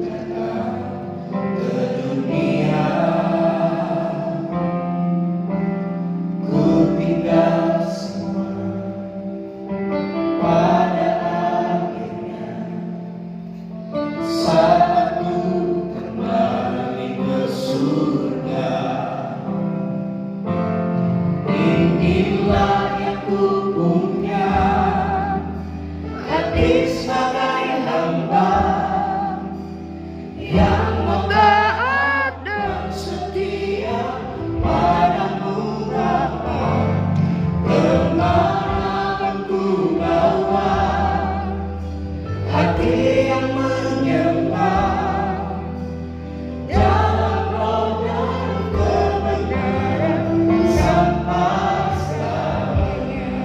datang ke dunia, ku tinggal semua pada akhirnya. Saat ku kembali ke surga, inilah yang ku punya, hati sebagai hamba yang taat dan setia padamu Bapa. Kemanapun ku bawa, hati yang menyembah dalam roh dan kebenaran sampai selamanya.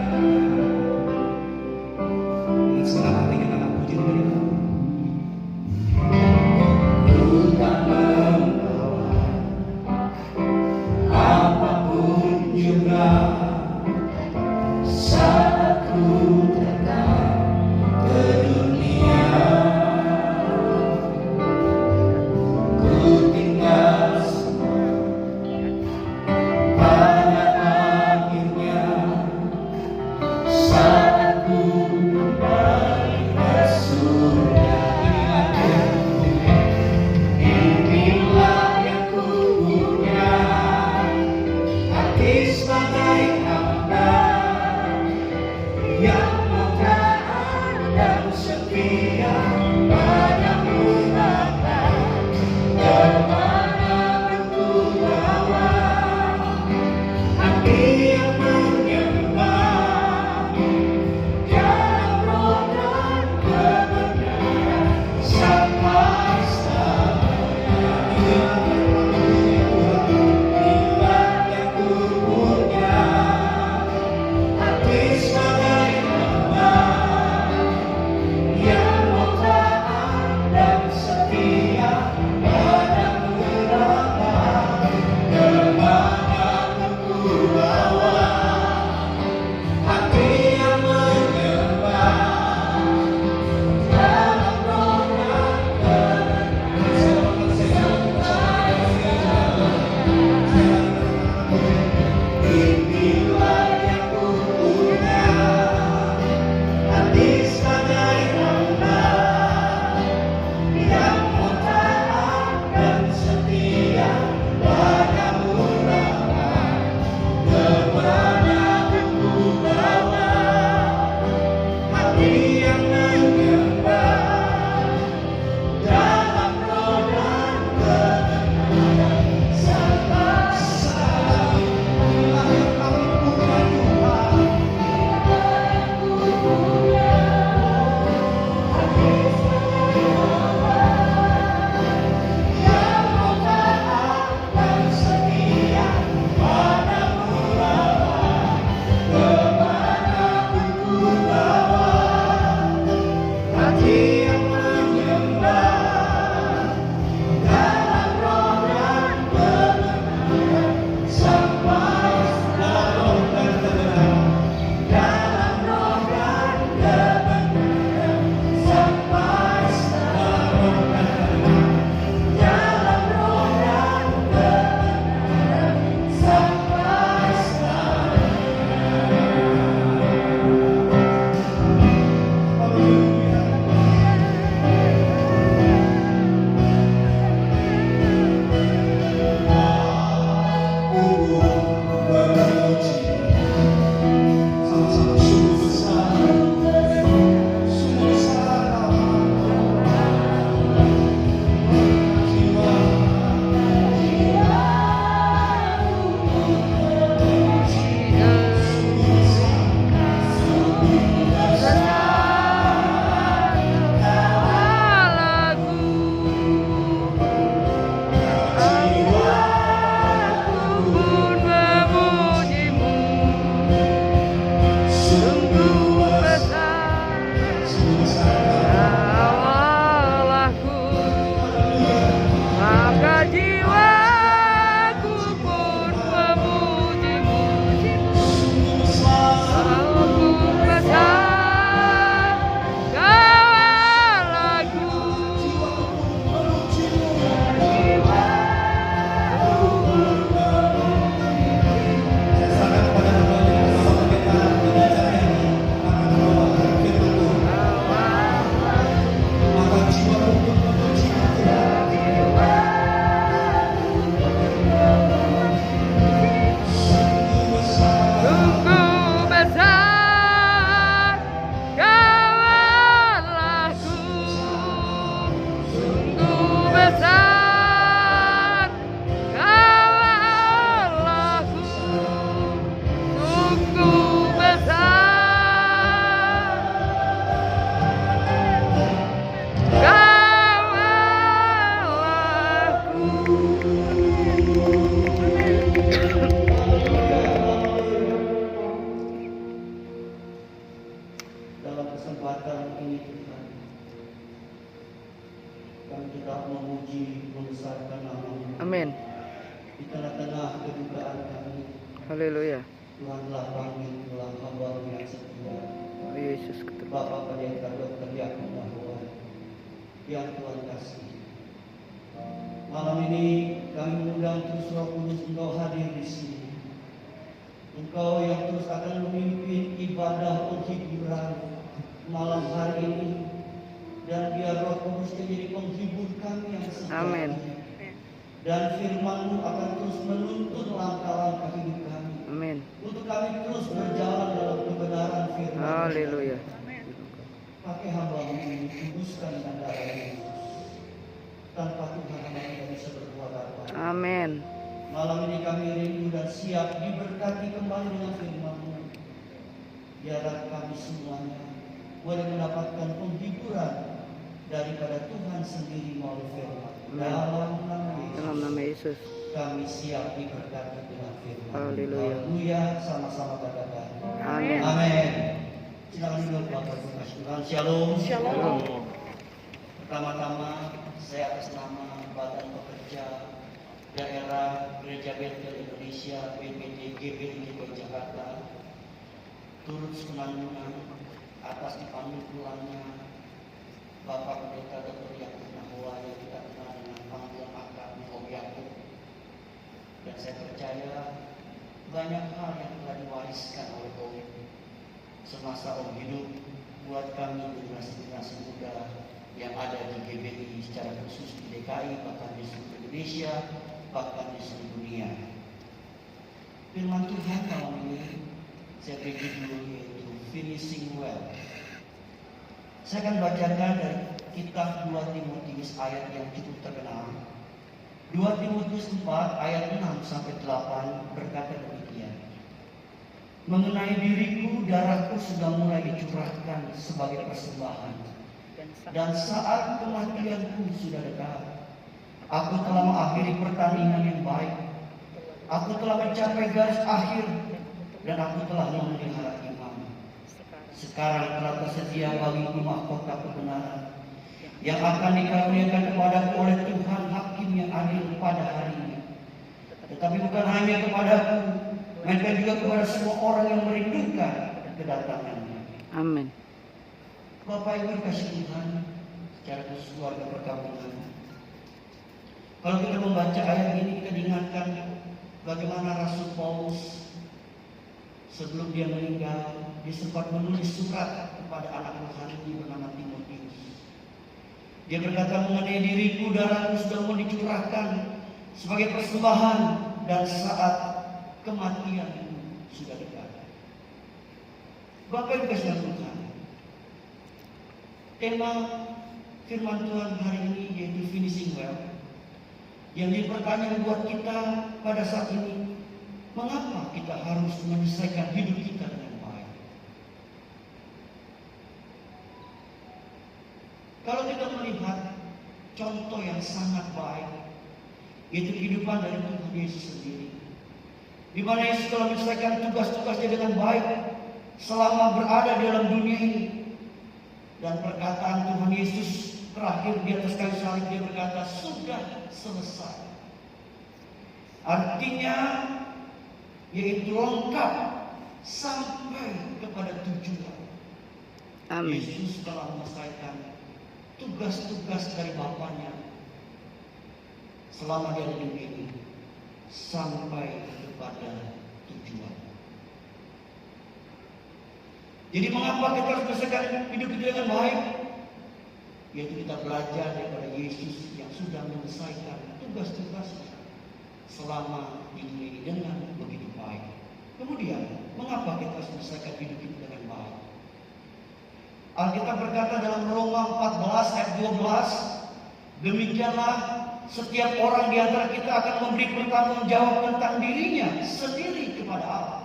Dengan senang hati kita akan puji diri Kamu. Ku tak membawa apapun juga saat ku datang ke dunia. Ku tinggal semua pada akhirnya. Saat ku kembali ke surga, tetap memuji, membesarkan nama-Mu. Amin. Di tengah-tengah kedukaan kami, Haleluya. Tuhan telah panggil tulang hamba-Mu yang setia. Oh, Yesus keterpujian. Bapak Pendeta Dr. Yakub Nahwa yang Tuhan kasih. Malam ini kami mengundang terus Roh Kudus Engkau hadir di sini. Engkau yang terus akan memimpin ibadah penghiburan malam hari ini, dan biar Roh Kudus menjadi penghibur kami yang sejati. Amin. Dan firman-Mu akan terus menuntun langkah-langkah hidup kami. Amin. Untuk kami terus berjalan dalam kebenaran firman. Haleluya. Pakai hamba-Mu ini, kuduskan dengan darah Yesus. Tanpa Tuhan hamba tidak bisa berbuat apa. Amin. Malam ini kami rindu dan siap diberkati kembali dengan firman-Mu. Biarlah kami semuanya boleh mendapatkan penghiburan daripada Tuhan sendiri melalui firman. Dalam nama Yesus. Kami siap diberkati dengan firman. Haleluya. Haleluya, sama-sama katakan. Amin. Amin. Silakan duduk Bapak Ibu kasih Tuhan. Shalom. Shalom. Pertama-tama saya atas nama Badan Pekerja Daerah Gereja Bethel Indonesia BPD GBI DKI Jakarta turut senang-senang atas dipanggil pulangnya Bapak Pendeta Dr. Yakub Nahwa yang kita kenal dengan panggilan akrab Om Yakub. Dan saya percaya banyak hal yang telah diwariskan oleh Om semasa Om hidup buat kami generasi-generasi muda yang ada di GBI secara khusus di DKI, bahkan di seluruh Indonesia, bahkan di seluruh dunia. Firman Tuhan malam ini saya beri judul yaitu Finishing Well. Saya akan bacakan dari kitab 2 Timotius ayat yang cukup terkenal. 2 Timotius 4 ayat 6 sampai 8 berkata demikian. Mengenai diriku, darahku sudah mulai dicurahkan sebagai persembahan. Dan saat kematianku sudah dekat. Aku telah mengakhiri pertandingan yang baik. Aku telah mencapai garis akhir. Dan aku telah memelihara iman. Sekarang telah tersedia bagiku mahkota kebenaran yang akan dikaruniakan kepadaku oleh Tuhan Hakim yang adil pada harinya. Tetapi bukan hanya kepadaku, melainkan juga kepada semua orang yang merindukan kedatangannya. Amin. Bapak Ibu kasih Tuhan, secara khusus keluarga perkampungan. Kalau kita membaca ayat ini, kita diingatkan bagaimana Rasul Paulus sebelum dia meninggal, dia sempat menulis surat kepada anak rohani bernama Timotius. Dia berkata, mengenai diriku, darahku sudah mau dicurahkan sebagai persembahan dan saat kematian sudah dekat. Bapak Ibu kasih Tuhan, tema firman Tuhan hari ini yaitu Finishing Well. Yang jadi pertanyaan buat kita pada saat ini, mengapa kita harus menyelesaikan hidup kita dengan baik? Kalau kita melihat contoh yang sangat baik, yaitu kehidupan dari Tuhan Yesus sendiri, di mana Yesus telah menyelesaikan tugas-tugasnya dengan baik selama berada di dalam dunia ini. Dan perkataan Tuhan Yesus terakhir di atas kayu salib, dia berkata, sudah selesai. Artinya yaitu lengkap sampai kepada tujuan. Amin. Yesus telah menyelesaikan tugas-tugas dari Bapaknya selama dia di dunia ini sampai kepada tujuan. Jadi mengapa kita harus menyelesaikan hidup kita dengan baik? Yaitu kita belajar daripada Yesus yang sudah menyelesaikan tugas-tugasnya selama di dunia ini dengan begitu baik. Kemudian, mengapa kita harus menyelesaikan hidup kita dengan baik? Alkitab berkata dalam Roma 14 ayat 12, demikianlah setiap orang di antara kita akan memberi pertanggung jawab tentang dirinya sendiri kepada Allah.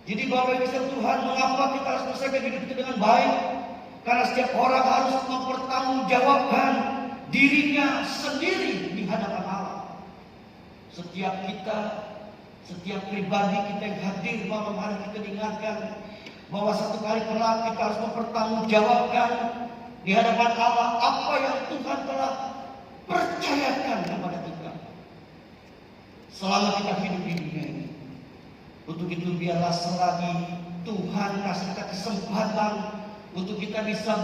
Jadi Bapak Ibu Tuhan, mengapa kita harus menyelesaikan hidup kita dengan baik? Karena setiap orang harus mempertanggungjawabkan dirinya sendiri di hadapan Allah. Setiap kita, setiap pribadi kita yang hadir malam hari, kita diingatkan bahwa satu kali kelak kita harus mempertanggungjawabkan di hadapan Allah apa yang Tuhan telah percayakan kepada kita selama kita hidup di dunia ini. Untuk itu biarlah selagi Tuhan kasih kita kesempatan untuk kita bisa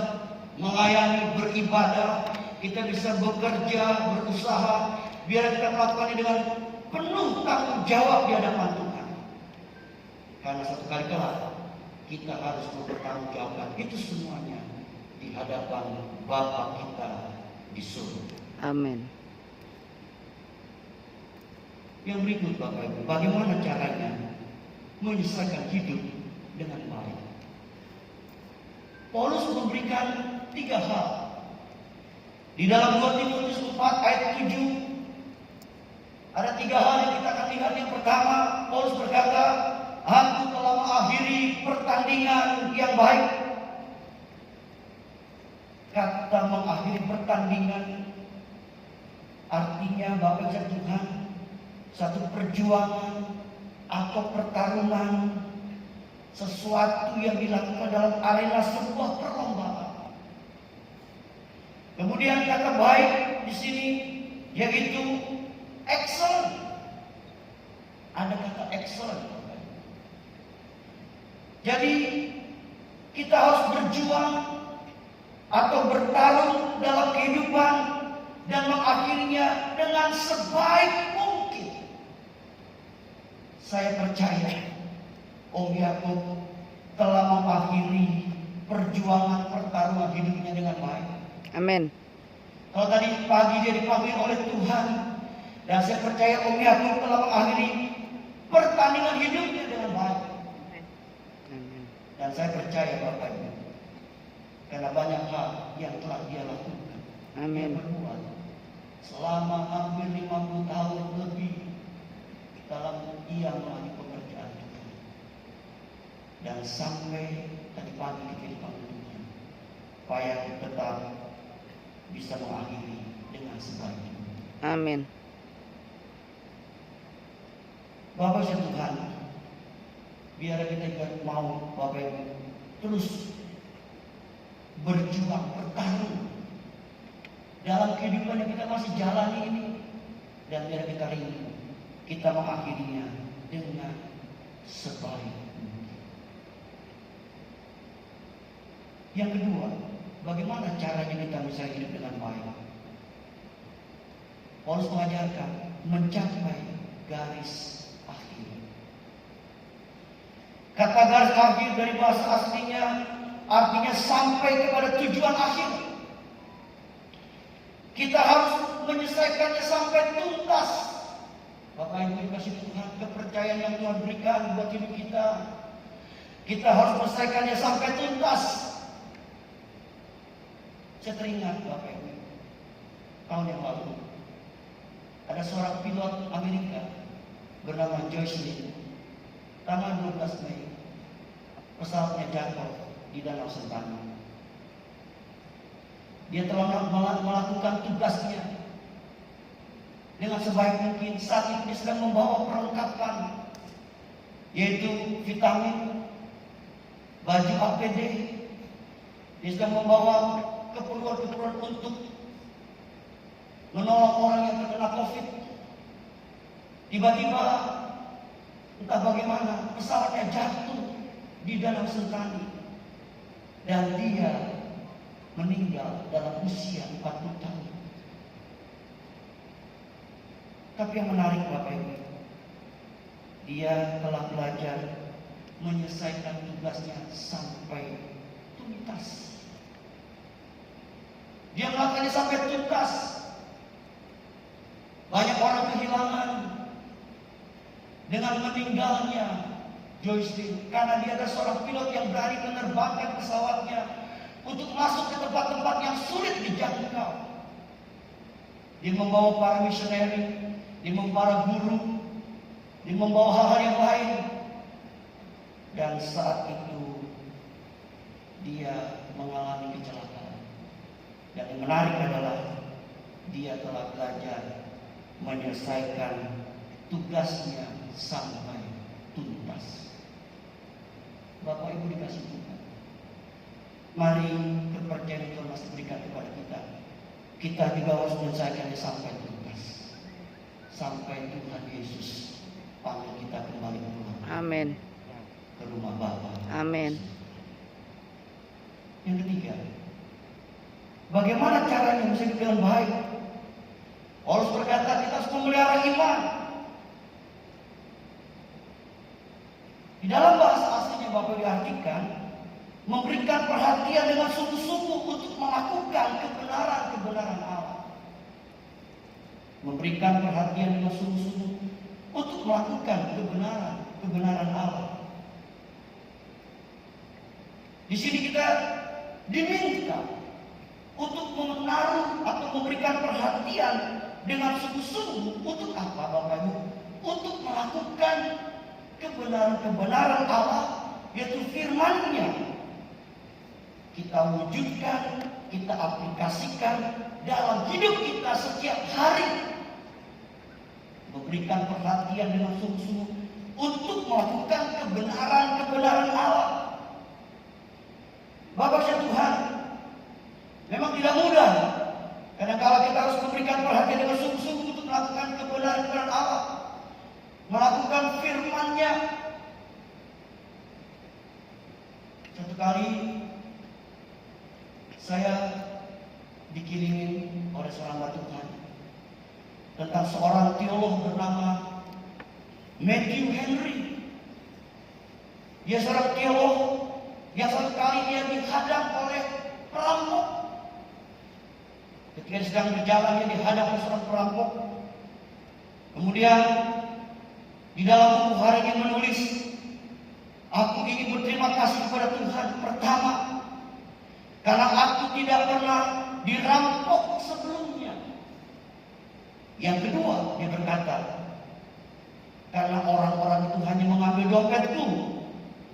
melayani, beribadah, kita bisa bekerja, berusaha, biar kita melakukannya dengan penuh tanggung jawab di hadapan Tuhan. Karena satu kali kelak kita harus mempertanggungjawabkan itu semuanya di hadapan Bapa kita di surga. Amin. Yang berikut Bapak Ibu, bagaimana caranya menyelesaikan hidup dengan baik? Paulus memberikan 3 hal. Di dalam 2 Timotius 4 ayat 7 ada 3 hal yang kita akan lihat. Yang pertama, Paulus berkata, aku telah mengakhiri pertandingan yang baik. Kata mengakhiri pertandingan artinya Bapak Ibu Tuhan, satu perjuangan atau pertarungan, sesuatu yang dilakukan dalam arena sebuah perlombaan. Kemudian kata baik di sini yaitu excellent. Ada kata excellent. Jadi kita harus berjuang atau bertarung dalam kehidupan dan mengakhirinya dengan sebaik mungkin. Saya percaya Om Yakub telah mengakhiri perjuangan pertarungan hidupnya dengan baik. Amin. Kalau tadi pagi dia dipanggil oleh Tuhan, dan saya percaya Om Yakub telah mengakhiri pertandingan hidupnya dengan baik. Amin. Dan saya percaya Bapak Ibu, karena banyak hal yang telah dia lakukan. Amin. Dia berbuat selama hampir 50 tahun lebih dalam ia melayani pekerjaan Tuhan. Dan sampai tadi pagi kita dipanggil Tuhan, supaya tetap bisa mengakhiri dengan sebaik. Amin. Bapak Ibu Tuhan, biar kita juga mau Bapak Ibu terus berjuang, bertarung dalam kehidupan yang kita masih jalani ini, dan biar kita rindu kita mengakhirinya dengan sebaik mungkin. Yang kedua, bagaimana caranya kita bisa hidup dengan baik? Paulus mengajarkan mencapai garis akhir. Kata garis akhir dari bahasa aslinya artinya sampai kepada tujuan akhir. Kita harus menyelesaikannya sampai tuntas. Bapak Ibu dikasih Tuhan, kepercayaan yang Tuhan berikan buat hidup kita, kita harus menyelesaikannya sampai tuntas. Saya teringat Bapak Ibu, tahun yang lalu ada seorang pilot Amerika bernama Joycelyn. Tanggal 12 Mei pesawatnya jatuh di Danau Sentani. Dia telah melakukan tugasnya dengan sebaik mungkin. Saat itu dia sedang membawa perlengkapan, yaitu vitamin, baju APD. Dia sedang membawa keperluan-keperluan untuk menolong orang yang terkena COVID. Tiba-tiba entah bagaimana pesawatnya jatuh di Danau Sentani dan dia meninggal dalam usia 40 tahun. Tapi yang menarik Bapak Ibu, dia telah belajar menyelesaikan tugasnya sampai tuntas. Dia melakukannya sampai tuntas. Banyak orang kehilangan dengan meninggalnya Joycelyn, karena dia adalah seorang pilot yang berani menerbangkan pesawatnya untuk masuk ke tempat-tempat yang sulit dijangkau. Dia membawa para misioneri, dia membawa para guru, dia membawa hal-hal yang lain. Dan saat itu dia mengalami kecelakaan. Dan yang menarik adalah dia telah belajar menyelesaikan tugasnya sampai tuntas. Bapak Ibu dikasih Tuhan, mari kepercayaan Tuhan masih kita dibawa selesaikannya sampai tuntas. Sampai Tuhan Yesus panggil kita kembali pulang Amin. ke rumah Bapa. Amin. Yang ketiga, bagaimana caranya bisa hidup dengan baik? Paulus berkata kita harus memelihara iman. Di dalam bahasa aslinya Bapak diartikan memberikan perhatian dengan sungguh-sungguh untuk melakukan kebenaran-kebenaran Allah. Memberikan perhatian dengan sungguh-sungguh untuk melakukan kebenaran-kebenaran Allah. Di sini kita diminta untuk menaruh atau memberikan perhatian dengan sungguh-sungguh untuk apa Bapak Ibu? Untuk melakukan kebenaran-kebenaran Allah, yaitu firman-Nya. Kita wujudkan, kita aplikasikan dalam hidup kita setiap hari. Memberikan perhatian dengan sungguh-sungguh untuk melakukan kebenaran-kebenaran Allah. Bapak Tuhan, memang tidak mudah. Kadang-kala kita harus memberikan perhatian dengan sungguh-sungguh untuk melakukan kebenaran-kebenaran Allah. Melakukan firman-Nya. Satu kali saya dikirimin oleh seorang Tuhan tentang seorang teolog bernama Matthew Henry. Dia seorang teolog yang satu kali dia dihadang oleh perampok. Ketika dia sedang berjalan, dia dihadang oleh seorang perampok. Kemudian di dalam buku hari dia menulis, aku ingin berterima kasih kepada Tuhan pertama karena aku tidak pernah dirampok sebelumnya. Yang kedua, dia berkata, karena orang-orang itu hanya mengambil dompetku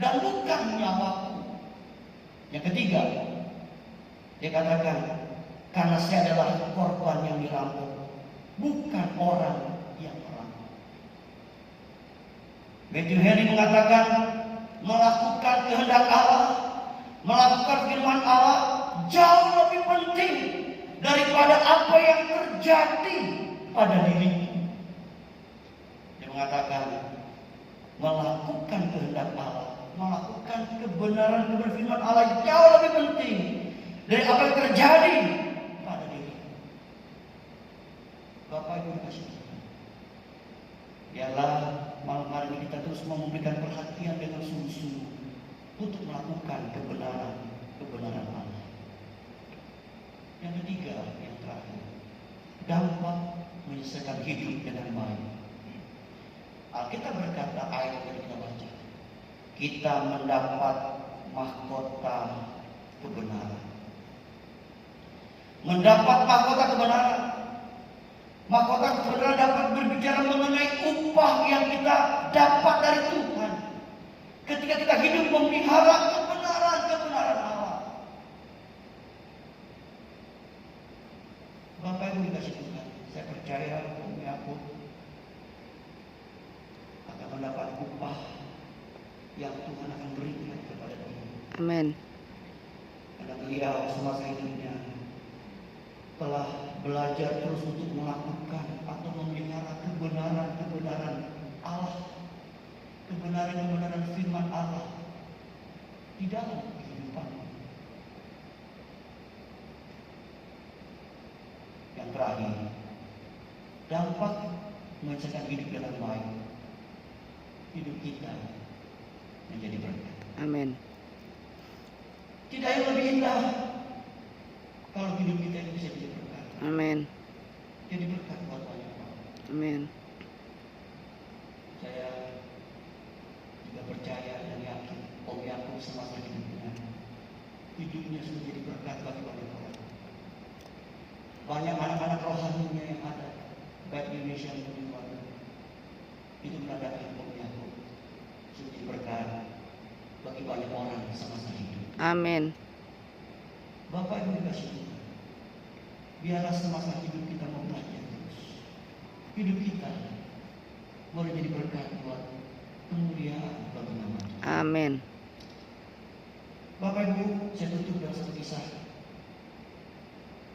dan bukan nyawaku. Yang ketiga, dia katakan, karena saya adalah korban yang dirampok, bukan orang yang merampok. Matthew Henry mengatakan, melakukan kehendak Allah, melakukan firman Allah jauh lebih penting daripada apa yang terjadi pada dirinya. Dia mengatakan, melakukan kehendak Allah, melakukan kebenaran firman Allah jauh lebih penting dari apa yang terjadi pada diri. Bapak Ibu dikasih Tuhan, biarlah malam hari ini kita terus memberikan perhatian dengan sungguh-sungguh untuk melakukan kebenaran Allah. Yang ketiga, yang terakhir, dampak menyelesaikan hidup dengan baik. Alkitab berkata, ayat yang kita baca, kita mendapat mahkota kebenaran. Mendapat mahkota kebenaran. Mahkota kebenaran dapat berbicara mengenai upah yang kita dapat dari Tuhan ketika kita hidup memelihara kebenaran Allah. Bapak Ibu dikasih Tuhan, saya percaya kami aku akan mendapat upah yang Tuhan akan berikan kepada kita. Amin. Karena beliau semasa hidupnya telah belajar terus untuk melakukan atau memelihara kebenaran Allah, kebenaran firman Allah di dalam kehidupan. Yang terakhir, dampak menyelesaikan hidup dengan baik. Hidup kita menjadi berkat. Amin. Tidak yang lebih indah kalau hidup kita ini bisa jadi berkat. Amin. Jadi berkat buat banyak orang. Amin. Saya juga percaya dan yakin Om Yakub semasa hidupnya sudah jadi berkat bagi banyak orang. Banyak anak-anak rohaninya yang ada baik di Indonesia maupun di luar negeri. Itu menandakan Om Yakub sudah jadi berkat bagi banyak orang semasa hidup. Amin. Bapak Ibu dikasih Tuhan, biarlah semasa hidup kita mau belajar terus. Hidup kita boleh jadi berkat buat kemuliaan bagi nama Tuhan. Amin. Bapak Ibu, saya tutup dengan satu kisah.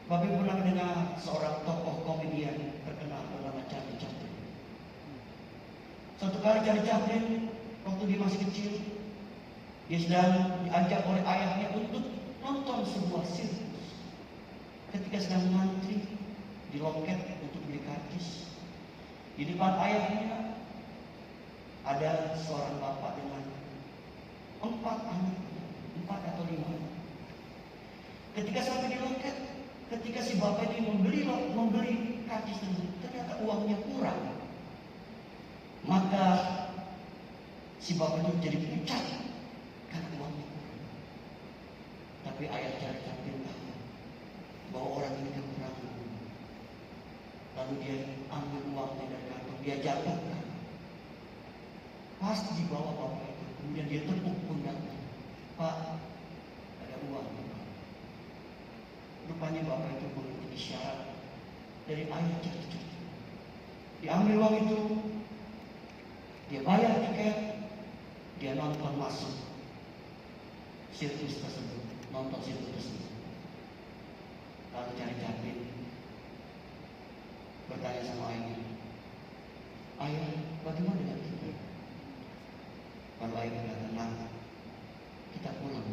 Bapak Ibu pernah mendengar seorang tokoh komedian terkenal bernama Charlie Chaplin. Suatu kali Charlie Chaplin waktu dia masih kecil, dia sedang diajak oleh ayahnya untuk nonton sebuah sirkus. Ketika sedang mengantri di loket untuk beli karcis, di depan ayahnya ada seorang bapak dengan 4 anak, 4 atau 5. Ketika sampai di loket, ketika si bapak ini membeli karcis tersebut, ternyata uangnya kurang. Maka si bapak itu jadi pucat karena uangnya kurang. Tapi ayah Charlie Chaplin tahu bahwa orang ini kekurangan. Lalu dia ambil uangnya dari kantong, dia jatuhkan. Pas dibawa bapak itu, kemudian dia tepuk pundaknya. Pak, ada uang. Rupanya bapak itu mengerti isyarat dari ayah Charlie Chaplin. Diambil uang itu, dia bayar tiket, dia nonton masuk sirkus tersebut, nonton sirkus tersebut. Lalu Charlie Chaplin bertanya sama ayahnya, ayah, bagaimana dengan kita? Lalu ayah berkata, nah, kita pulang.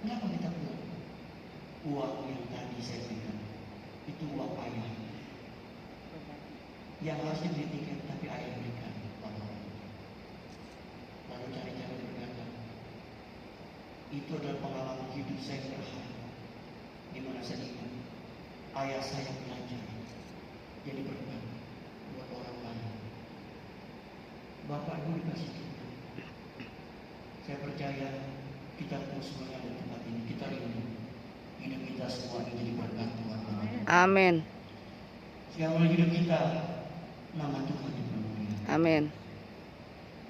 Kenapa kita pulang? Uang yang tadi saya berikan itu uang ayah yang harusnya beli tiket, tapi ayah berikan. Lalu Charlie Chaplin berkata, itu adalah pengalaman hidup saya berharga, di mana saya ingat ayah saya belajar jadi berkat buat orang lain. Bapak Ibu dikasih Tuhan, saya percaya kita pun semuanya di tempat ini, kita rindu hidup kita semua ini jadi berkat Tuhan. Amin. Sehingga hidup kita, nama Tuhan dipermuliakan. Amin.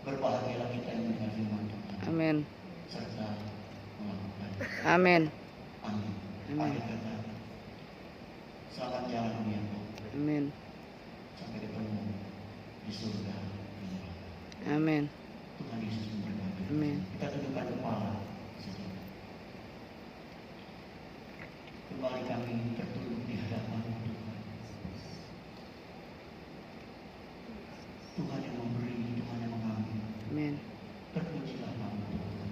Berbahagialah kita yang mendengar firman Tuhan. Amin. Serta melakukan. Amin. Amin. Amin. Akhir kata, selamat jalan dunia. Amin. Sampai ketemu di surga. Amin. Tuhan Yesus memberkati. Amin. Kita tundukkan kepala. Kembali kami tertunduk di hadapan Tuhan. Tuhan yang memberi, Tuhan yang mengambil. Amin. Terpujilah nama Tuhan.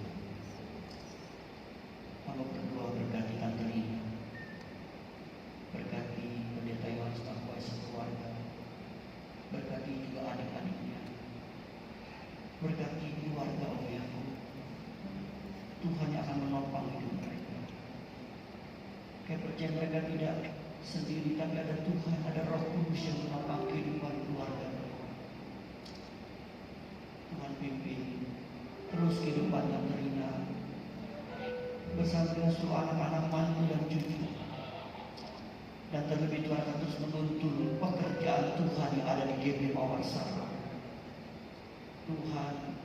Hamba berdoa berkati Tante Rina, berkati Pendeta Yohanes Takwai sekeluarga, berkati juga adik-adiknya, berkati keluarga Om Yakub. Tuhan yang akan menopang hidup mereka. Saya percaya mereka tidak sendiri, tapi ada Tuhan, ada Roh Kudus yang menopang kehidupan keluarga mereka. Tuhan pimpin terus kehidupan Tante Rina bersama dengan seluruh anak-anak mantu dan cucu. Dan terlebih Tuhan akan terus menuntun pekerjaan Tuhan yang ada di GBI Mawar Sarang. Tuhan,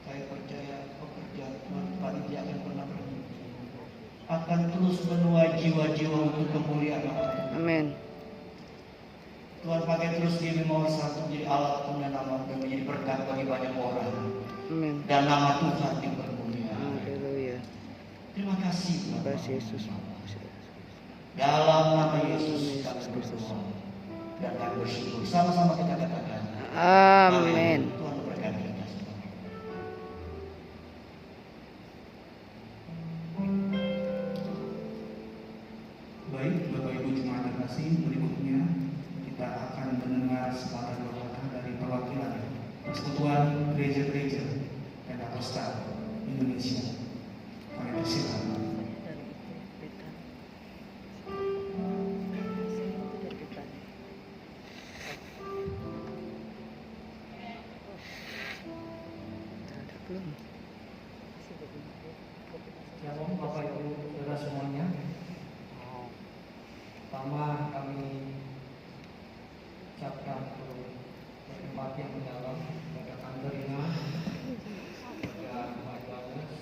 saya percaya pekerjaan Tuhan tidak akan pernah berhenti. Akan terus menuai jiwa-jiwa untuk kemuliaan Allah. Amin. Tuhan pakai terus GBI Mawar Sarang menjadi alat kemuliaan nama dan menjadi berkat bagi banyak orang. Amin. Dan nama Tuhan dipermuliakan. Haleluya. Terima kasih Tuhan. Terima kasih Yesus. Dalam nama Yesus kami berdoa dan kami bersyukur. Sama-sama kita katakan. Amin. Tuhan memberkati kita semua. Baik, Bapak Ibu jemaat terkasih, berikutnya kita akan mendengar sepatah dua kata dari perwakilan Persekutuan Gereja-Gereja Pentakosta Indonesia. Kami persilakan. Shalom Bapak Ibu Saudara semuanya. Pertama kami ucapkan terima kasih yang mendalam kepada Tante Rina, kepada Pak Yohanes,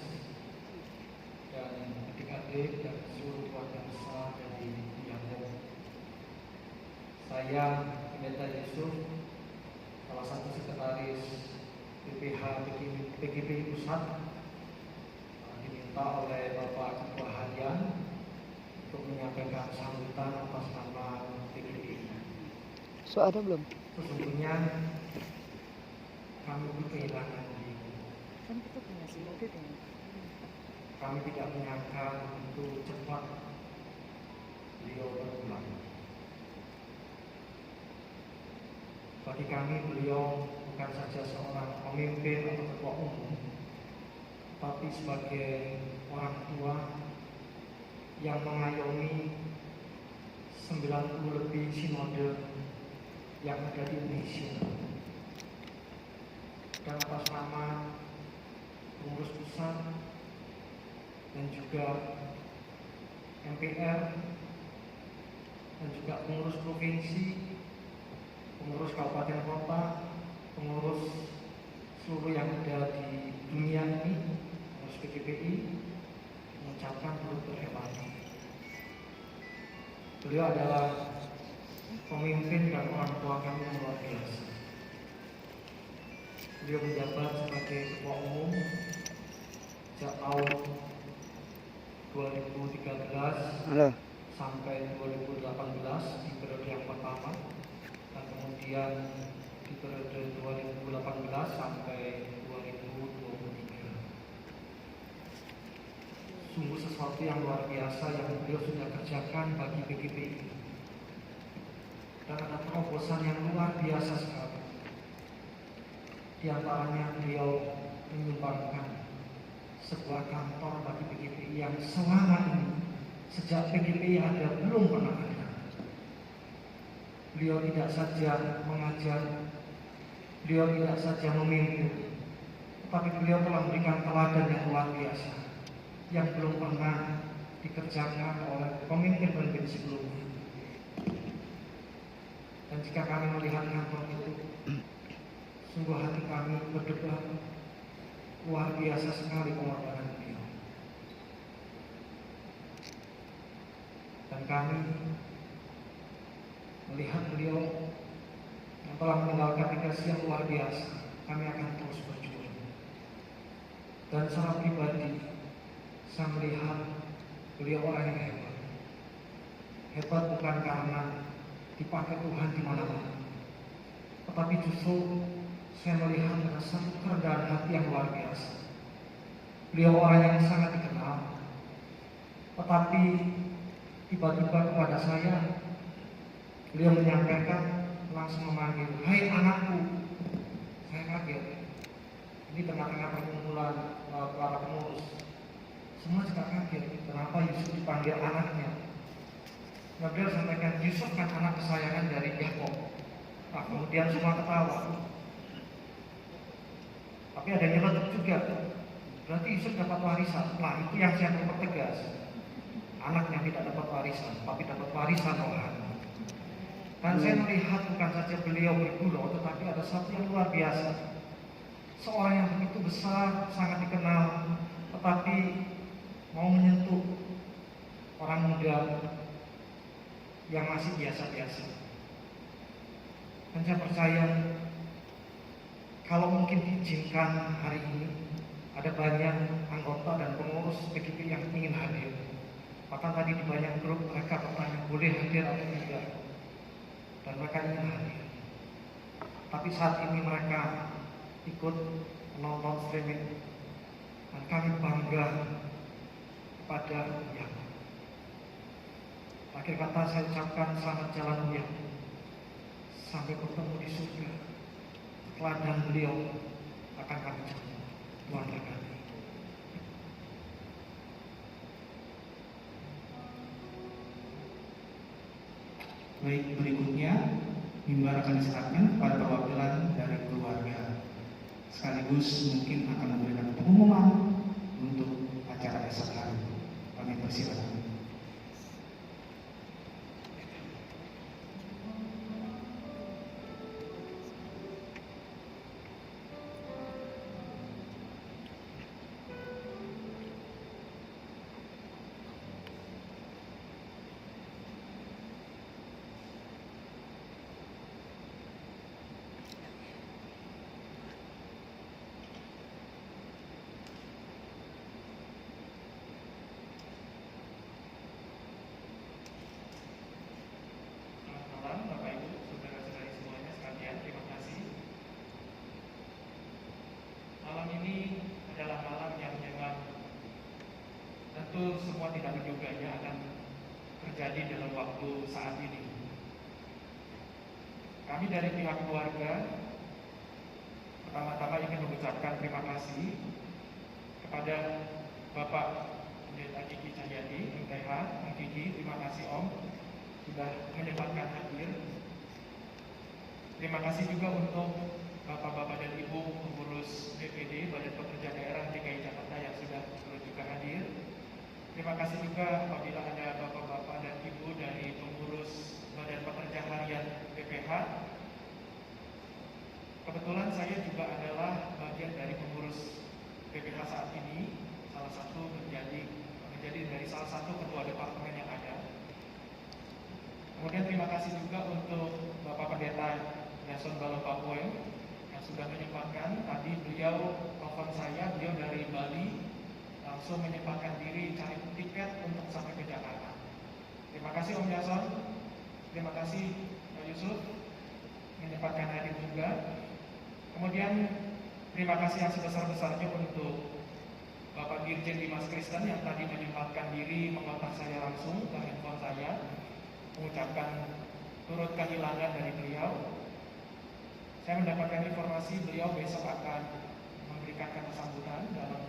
dan adik-adik dan seluruh keluarga besar dari Yakub. Saya Pendeta Yusuf, salah satu sekretaris PPH PGBI Pusat, diminta oleh Bapak Ketua Harian untuk menyampaikan sambutan atas nama PGPI. So ada belum? Sesungguhnya kami kehilangan beliau. Kan kita punya sebagai kan. Kami tidak menyangka begitu cepat beliau berpulang. Bagi kami beliau bukan saja seorang pemimpin atau ketua umum, tapi sebagai orang tua yang mengayomi 90 lebih sinode yang ada di Indonesia. Dan atas nama pengurus pusat dan juga MPR dan juga pengurus provinsi, pengurus kabupaten kota, pengurus seluruh yang ada di dunia ini, pengurus PGPI, mengucapkan turut berempati. Beliau adalah pemimpin dan orang tua kami yang luar biasa. Beliau menjabat sebagai ketua umum sejak tahun 2013 Halo. sampai 2018 di periode yang pertama, dan kemudian di periode 2018 sampai 2023. Sungguh sesuatu yang luar biasa yang beliau sudah kerjakan bagi PGPI. Dan ada terobosan yang luar biasa sekali. Di antaranya beliau menyumbangkan sebuah kantor bagi PGPI yang selama ini sejak PGPI ada belum pernah ada. Beliau tidak saja mengajar, beliau tidak saja memimpin, tetapi beliau telah memberikan teladan yang luar biasa yang belum pernah dikerjakan oleh pemimpin-pemimpin sebelumnya. Dan jika kami melihat kantor itu, sungguh hati kami berdebar, luar biasa sekali pengorbanan beliau. Dan kami melihat beliau yang telah meninggalkan legasi yang luar biasa, kami akan terus berjuang. Dan secara pribadi, saya melihat beliau orang yang hebat. Hebat bukan karena dipakai Tuhan di mana-mana, tetapi justru saya melihat rasa kerendahan hati yang luar biasa. Beliau orang yang sangat dikenal, tetapi tiba-tiba kepada saya, beliau menyampaikan, langsung memanggil, "Hai anakku." Saya kaget. Ini tengah-tengah perkumpulan para pengurus. Semua juga kaget, kenapa Yusuf dipanggil anaknya. Nah, beliau sampaikan, Yusuf kan anak kesayangan dari Yakob. Nah, kemudian semua ketawa. Tapi ada yang nyeletuk juga. Berarti Yusuf dapat warisan. Nah, itu yang saya pertegas. Anaknya tidak dapat warisan, tapi dapat warisan rohani. Dan saya melihat bukan saja beliau berguru, tetapi ada satu yang luar biasa. Seorang yang begitu besar, sangat dikenal, tetapi mau menyentuh orang muda yang masih biasa-biasa. Dan saya percaya kalau mungkin diizinkan hari ini ada banyak anggota dan pengurus PGPI yang ingin hadir. Bahkan tadi di banyak grup mereka bertanya boleh hadir atau tidak, dan mereka ingin hadir. Tapi saat ini mereka ikut menonton streaming, dan kami bangga kepada Buya. Akhir kata saya ucapkan selamat jalan Buya, sampai bertemu di surga. Teladan beliau akan kami contoh. Tuhan berkati. Baik, berikutnya mimbar akan diserahkan kepada perwakilan dari keluarga. Sekaligus mungkin akan memberikan pengumuman untuk acara esok hari. Kami persilakan. semua tidak menduganya akan terjadi dalam waktu saat ini. Kami dari pihak keluarga pertama-tama ingin mengucapkan terima kasih kepada Bapak Pendeta Kiki Cahyadi, MTH, Om Kiki, terima kasih Om sudah menyempatkan hadir. Terima kasih juga untuk Bapak-Bapak dan Ibu pengurus BPD, Badan Pekerja Daerah DKI Jakarta yang sudah juga hadir. Terima kasih juga apabila ada Bapak-Bapak dan Ibu dari pengurus Badan Pekerja Harian BPH. Kebetulan saya juga adalah bagian dari pengurus BPH saat ini, menjadi dari salah satu ketua departemen yang ada. Kemudian terima kasih juga untuk Bapak Pendeta Yason Balopapue yang sudah menyempatkan. Tadi beliau telepon saya, beliau dari Bali langsung menyempatkan diri cari tiket untuk sampai ke Jakarta. Terima kasih Om Yason, terima kasih Pak Yusuf menyempatkan hadir juga. Kemudian terima kasih yang sebesar-besarnya untuk Bapak Dirjen Dimas Kristen yang tadi menyempatkan diri mengontak saya langsung ke handphone saya, mengucapkan turut kehilangan dari beliau. Saya mendapatkan informasi beliau besok akan memberikan kata sambutan dalam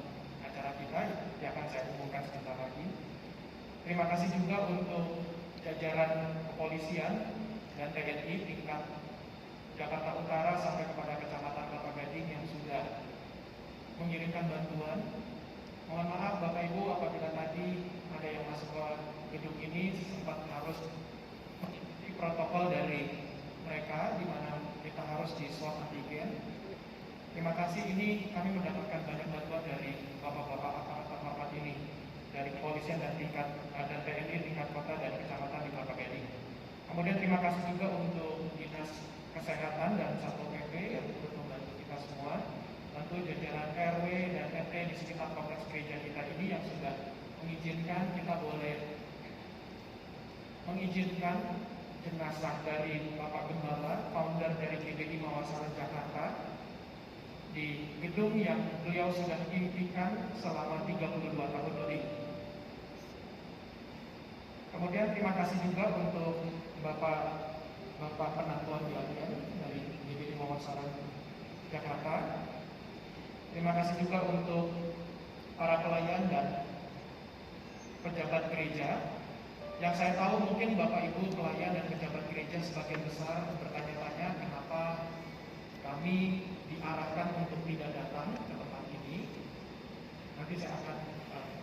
acara kita yang akan saya umumkan sebentar lagi. Terima kasih juga untuk jajaran kepolisian dan TNI tingkat Jakarta Utara sampai kepada Kecamatan Kelapa Gading yang sudah mengirimkan bantuan. Mohon maaf Bapak Ibu apabila tadi ada yang masuk ke gedung ini sempat harus mengikuti protokol dari mereka di mana kita harus di swab antigen. Terima kasih, ini kami mendapatkan banyak bantuan dari Bapak-Bapak aparat terhormat ini dari kepolisian dan TNI tingkat kota dan kecamatan di Kelapa Gading. Kemudian terima kasih juga untuk Dinas Kesehatan dan Satpol PP yang turut membantu kita semua. Tentu jajaran RW dan RT di sekitar kompleks gereja kita ini yang sudah mengizinkan kita boleh mengizinkan jenazah dari Bapak Gembala, founder dari GBI Mawasaran Jakarta, di gedung yang beliau sudah impikan selama 32 tahun lebih. Kemudian terima kasih juga untuk Bapak Penatuan Jalian dari GBI Mawasaran Jakarta. Terima kasih juga untuk para pelayan dan pejabat gereja. Yang saya tahu mungkin Bapak Ibu pelayan dan pejabat gereja sebagian besar bertanya-tanya kenapa kami diarahkan untuk tidak datang ke tempat ini. Nanti saya akan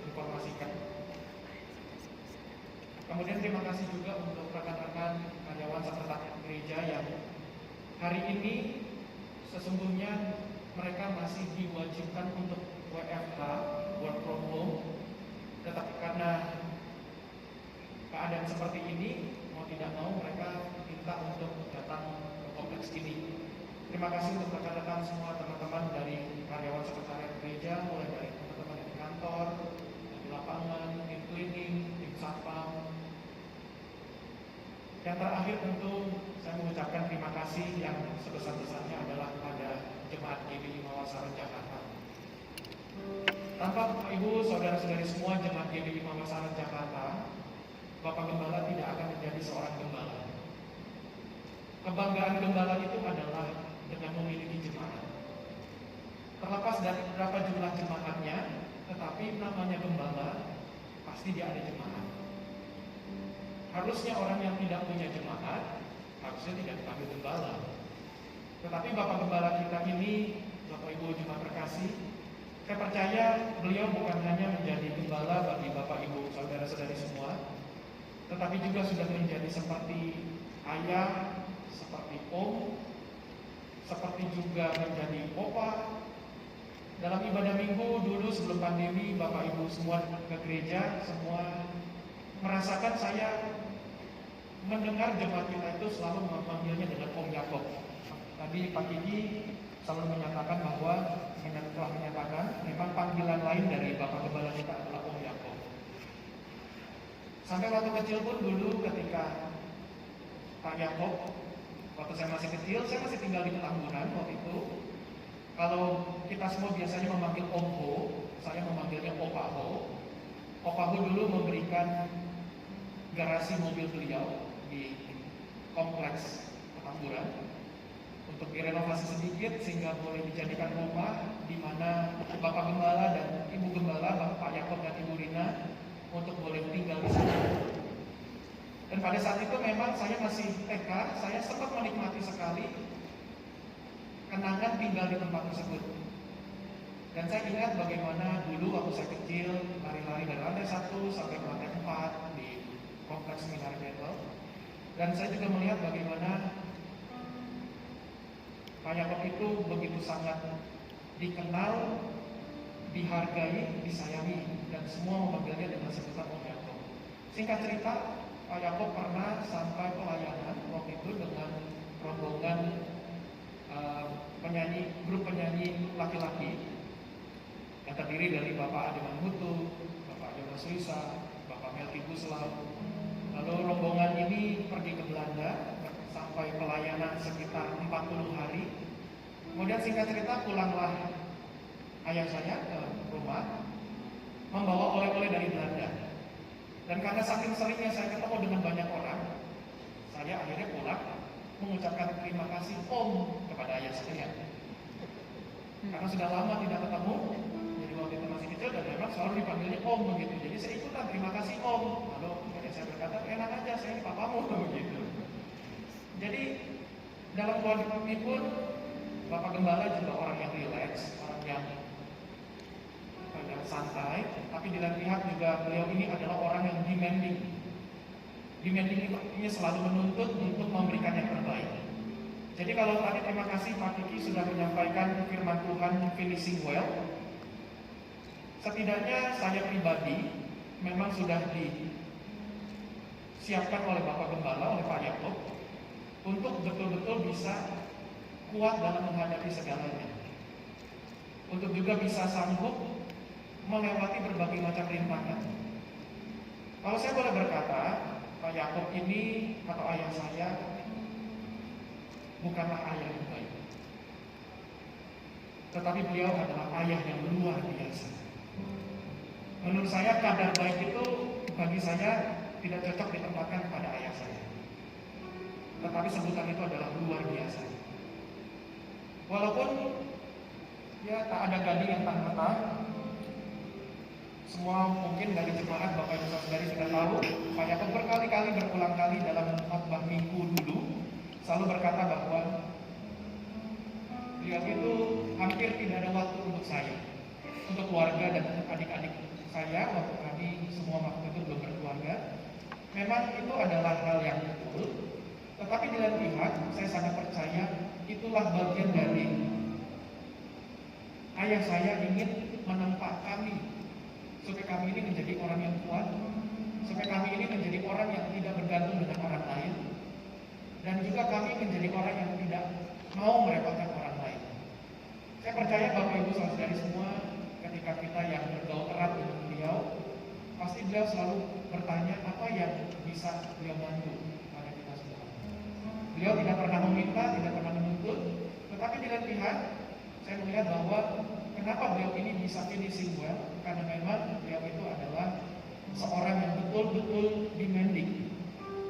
informasikan. Kemudian terima kasih juga untuk rekan-rekan karyawan sekretariat gereja yang hari ini sesungguhnya mereka masih diwajibkan untuk WFH, work from home, tetapi karena keadaan seperti ini, mau tidak mau mereka minta untuk datang ke kompleks ini. Terima kasih untuk rekan-rekan semua teman-teman dari karyawan sekretariat gereja, mulai dari teman-teman di kantor, di lapangan, tim cleaning, tim satpam. Yang terakhir tentu saya mengucapkan terima kasih yang sebesar-besarnya adalah kepada Jemaat GBI Mawasaran Jakarta. Tanpa Bapak Ibu, saudara-saudari semua Jemaat GBI Mawasaran Jakarta, Bapak Gembala tidak akan menjadi seorang gembala. Kebanggaan gembala itu adalah dengan memiliki jemaat. Terlepas dari berapa jumlah jemaatnya, tetapi namanya gembala, pasti dia ada jemaat. Harusnya orang yang tidak punya jemaat, harusnya tidak dipanggil gembala. Tetapi Bapak Gembala kita ini, Bapak Ibu Jemaat Terkasih, saya percaya beliau bukan hanya menjadi gembala bagi Bapak Ibu saudara-saudari semua, tetapi juga sudah menjadi seperti ayah, seperti om, seperti juga menjadi opa. Dalam ibadah minggu dulu sebelum pandemi, Bapak Ibu semua ke gereja, semua merasakan saya mendengar jemaat kita itu selalu memanggilnya dengan Om Yakob. Tadi Pak Kiki selalu menyatakan bahwa telah menyatakan memang panggilan lain dari Bapak Gembala kita adalah Om Yakob. Sampai waktu kecil pun dulu ketika Pak Yakob, waktu saya masih kecil, saya masih tinggal di Petamburan waktu itu. Kalau kita semua biasanya memanggil Om Ho, saya memanggilnya Opa Ho. Opaku dulu memberikan garasi mobil beliau di kompleks Petamburan untuk direnovasi sedikit sehingga boleh dijadikan rumah di mana Bapak Gembala dan Ibu Gembala, Bapak Yakob dan Ibu Rina untuk boleh tinggal di sana. Dan pada saat itu memang saya masih TK, saya sempat menikmati sekali kenangan tinggal di tempat tersebut. Dan saya ingat bagaimana dulu waktu saya kecil lari-lari dari lantai 1 sampai ke lantai 4 di kompleks Minari Battle. Dan saya juga melihat bagaimana Pak Yakob itu begitu sangat dikenal, dihargai, disayangi, dan semua memanggilnya dengan sebutan Om Yakob. Singkat cerita, Pak Yakob pernah sampai pelayanan waktu itu dengan rombongan grup penyanyi laki-laki yang terdiri dari Bapak Ademan Hutu, Bapak Jonas Suisa, Bapak Melki Guslau. Lalu rombongan ini pergi ke Belanda sampai pelayanan sekitar 40 hari. Kemudian singkat cerita pulanglah ayah saya ke rumah membawa oleh-oleh dari Belanda. Dan karena saking seringnya saya ketemu dengan banyak orang, saya akhirnya pulang mengucapkan terima kasih Om kepada ayah saya. Karena sudah lama tidak ketemu, jadi waktu itu masih kecil dan memang selalu dipanggilnya Om begitu. Jadi saya ikutan terima kasih Om. Lalu kemudian saya berkata enak aja saya ini papamu begitu. Jadi dalam keluarga kami pun Bapak Gembala juga orang yang rileks, orang yang santai, tapi di lain pihak juga beliau ini adalah orang yang demanding. Demanding itu artinya selalu menuntut untuk memberikan yang terbaik. Jadi kalau tadi terima kasih Pak Kiki sudah menyampaikan firman Tuhan finishing well. Setidaknya saya pribadi memang sudah disiapkan oleh Bapak Gembala, oleh Pak Yakob untuk betul-betul bisa kuat dalam menghadapi segalanya. Untuk juga bisa sanggup melewati berbagai macam rintangan. Kalau saya boleh berkata, Pak Yakob ini atau ayah saya bukanlah ayah yang baik, tetapi beliau adalah ayah yang luar biasa. Menurut saya kadar baik itu bagi saya tidak cocok ditempatkan pada ayah saya, tetapi sebutan itu adalah luar biasa. Walaupun ya tak ada gading yang tak retak, semua mungkin dari jemaat Bapak Ibu Saudari sudah tahu, Pak Yakob berkali-kali berulang kali dalam khotbah minggu dulu selalu berkata bahwa beliau itu hampir tidak ada waktu untuk saya, untuk keluarga dan adik-adik saya waktu kami semua waktu itu belum berkeluarga. Memang itu adalah hal yang betul, tetapi di lain pihak saya sangat percaya itulah bagian dari ayah saya ingin menempa kami supaya kami ini menjadi orang yang kuat, supaya kami ini menjadi orang yang tidak bergantung dengan orang lain, dan juga kami menjadi orang yang tidak mau merepotkan orang lain. Saya percaya Bapak Ibu Saudari semua ketika kita yang bergaul erat dengan beliau, pasti beliau selalu bertanya apa yang bisa beliau bantu pada kita semua. Beliau tidak pernah meminta, tidak pernah menuntut, tetapi di lain pihak saya melihat bahwa kenapa beliau ini bisa finishing well, karena memang beliau itu adalah seorang yang betul-betul demanding,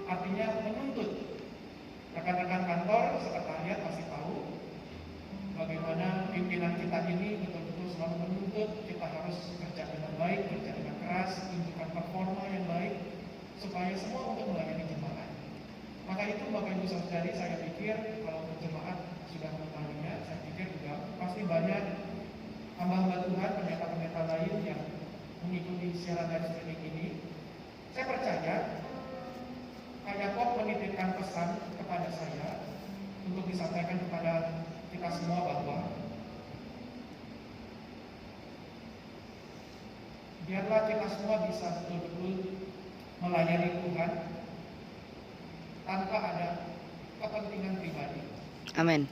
artinya menuntut. Rekan-rekan kantor, sekretariat pasti tahu bagaimana pimpinan kita ini betul-betul selalu menuntut kita harus kerja dengan baik, kerja dengan keras, tunjukkan performa yang baik supaya semua untuk melayani jemaat. Maka itu Bapak Ibu Saudari, saya pikir kalau jemaat sudah mengetahuinya, saya pikir juga pasti banyak hamba-hamba Tuhan, pendeta-pendeta lain yang mengikuti siaran dari streaming ini. Saya percaya Pak Yakob menitipkan pesan kepada saya untuk disampaikan kepada kita semua bahwa biarlah kita semua bisa betul-betul melayani Tuhan tanpa ada kepentingan pribadi. Amin.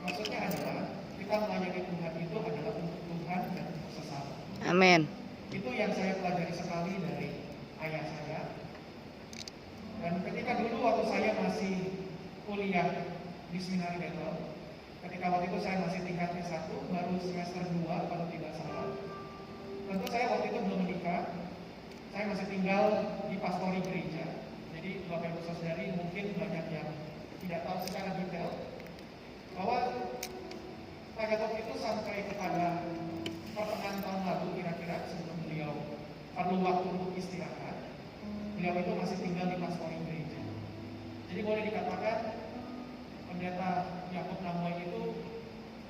Maksudnya adalah kita melayani Tuhan itu adalah untuk Tuhan dan untuk sesama. Amin. Itu yang saya pelajari sekali dari ayah saya. Dan ketika dulu waktu saya masih kuliah di Seminari Battle, ketika waktu itu saya masih tingkat S1, baru semester 2 kalau tidak salah, Tentu saya waktu itu belum menikah, saya masih tinggal di pastori gereja. Jadi Bapak Ibu Saudari mungkin banyak yang tidak tahu secara detail bahwa Pak Gatot itu sampai kepada pertengahan tahun lalu kira-kira sebelum beliau perlu waktu untuk istirahat, beliau itu masih tinggal di pastori gereja. Jadi boleh dikatakan Pendeta Yakub Namoy itu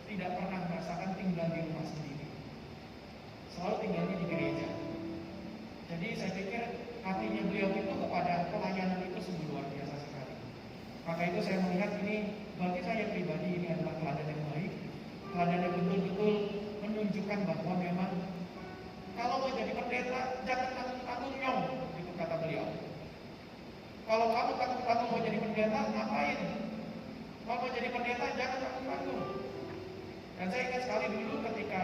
tidak pernah merasakan tinggal di rumah sendiri, selalu tinggalnya di gereja. Jadi saya pikir hatinya beliau itu kepada pelayanan itu sungguh luar biasa sekali. Maka itu saya melihat ini bagi saya pribadi ini adalah teladan yang baik, teladan yang betul-betul menunjukkan bahwa memang kalau mau jadi pendeta jangan tanggung-tanggung nyong, itu kata beliau. Kalau kamu tanggung-tanggung mau jadi pendeta, ngapain? Kalau mau jadi pendeta jangan tanggung-tanggung. Dan saya ingat sekali dulu ketika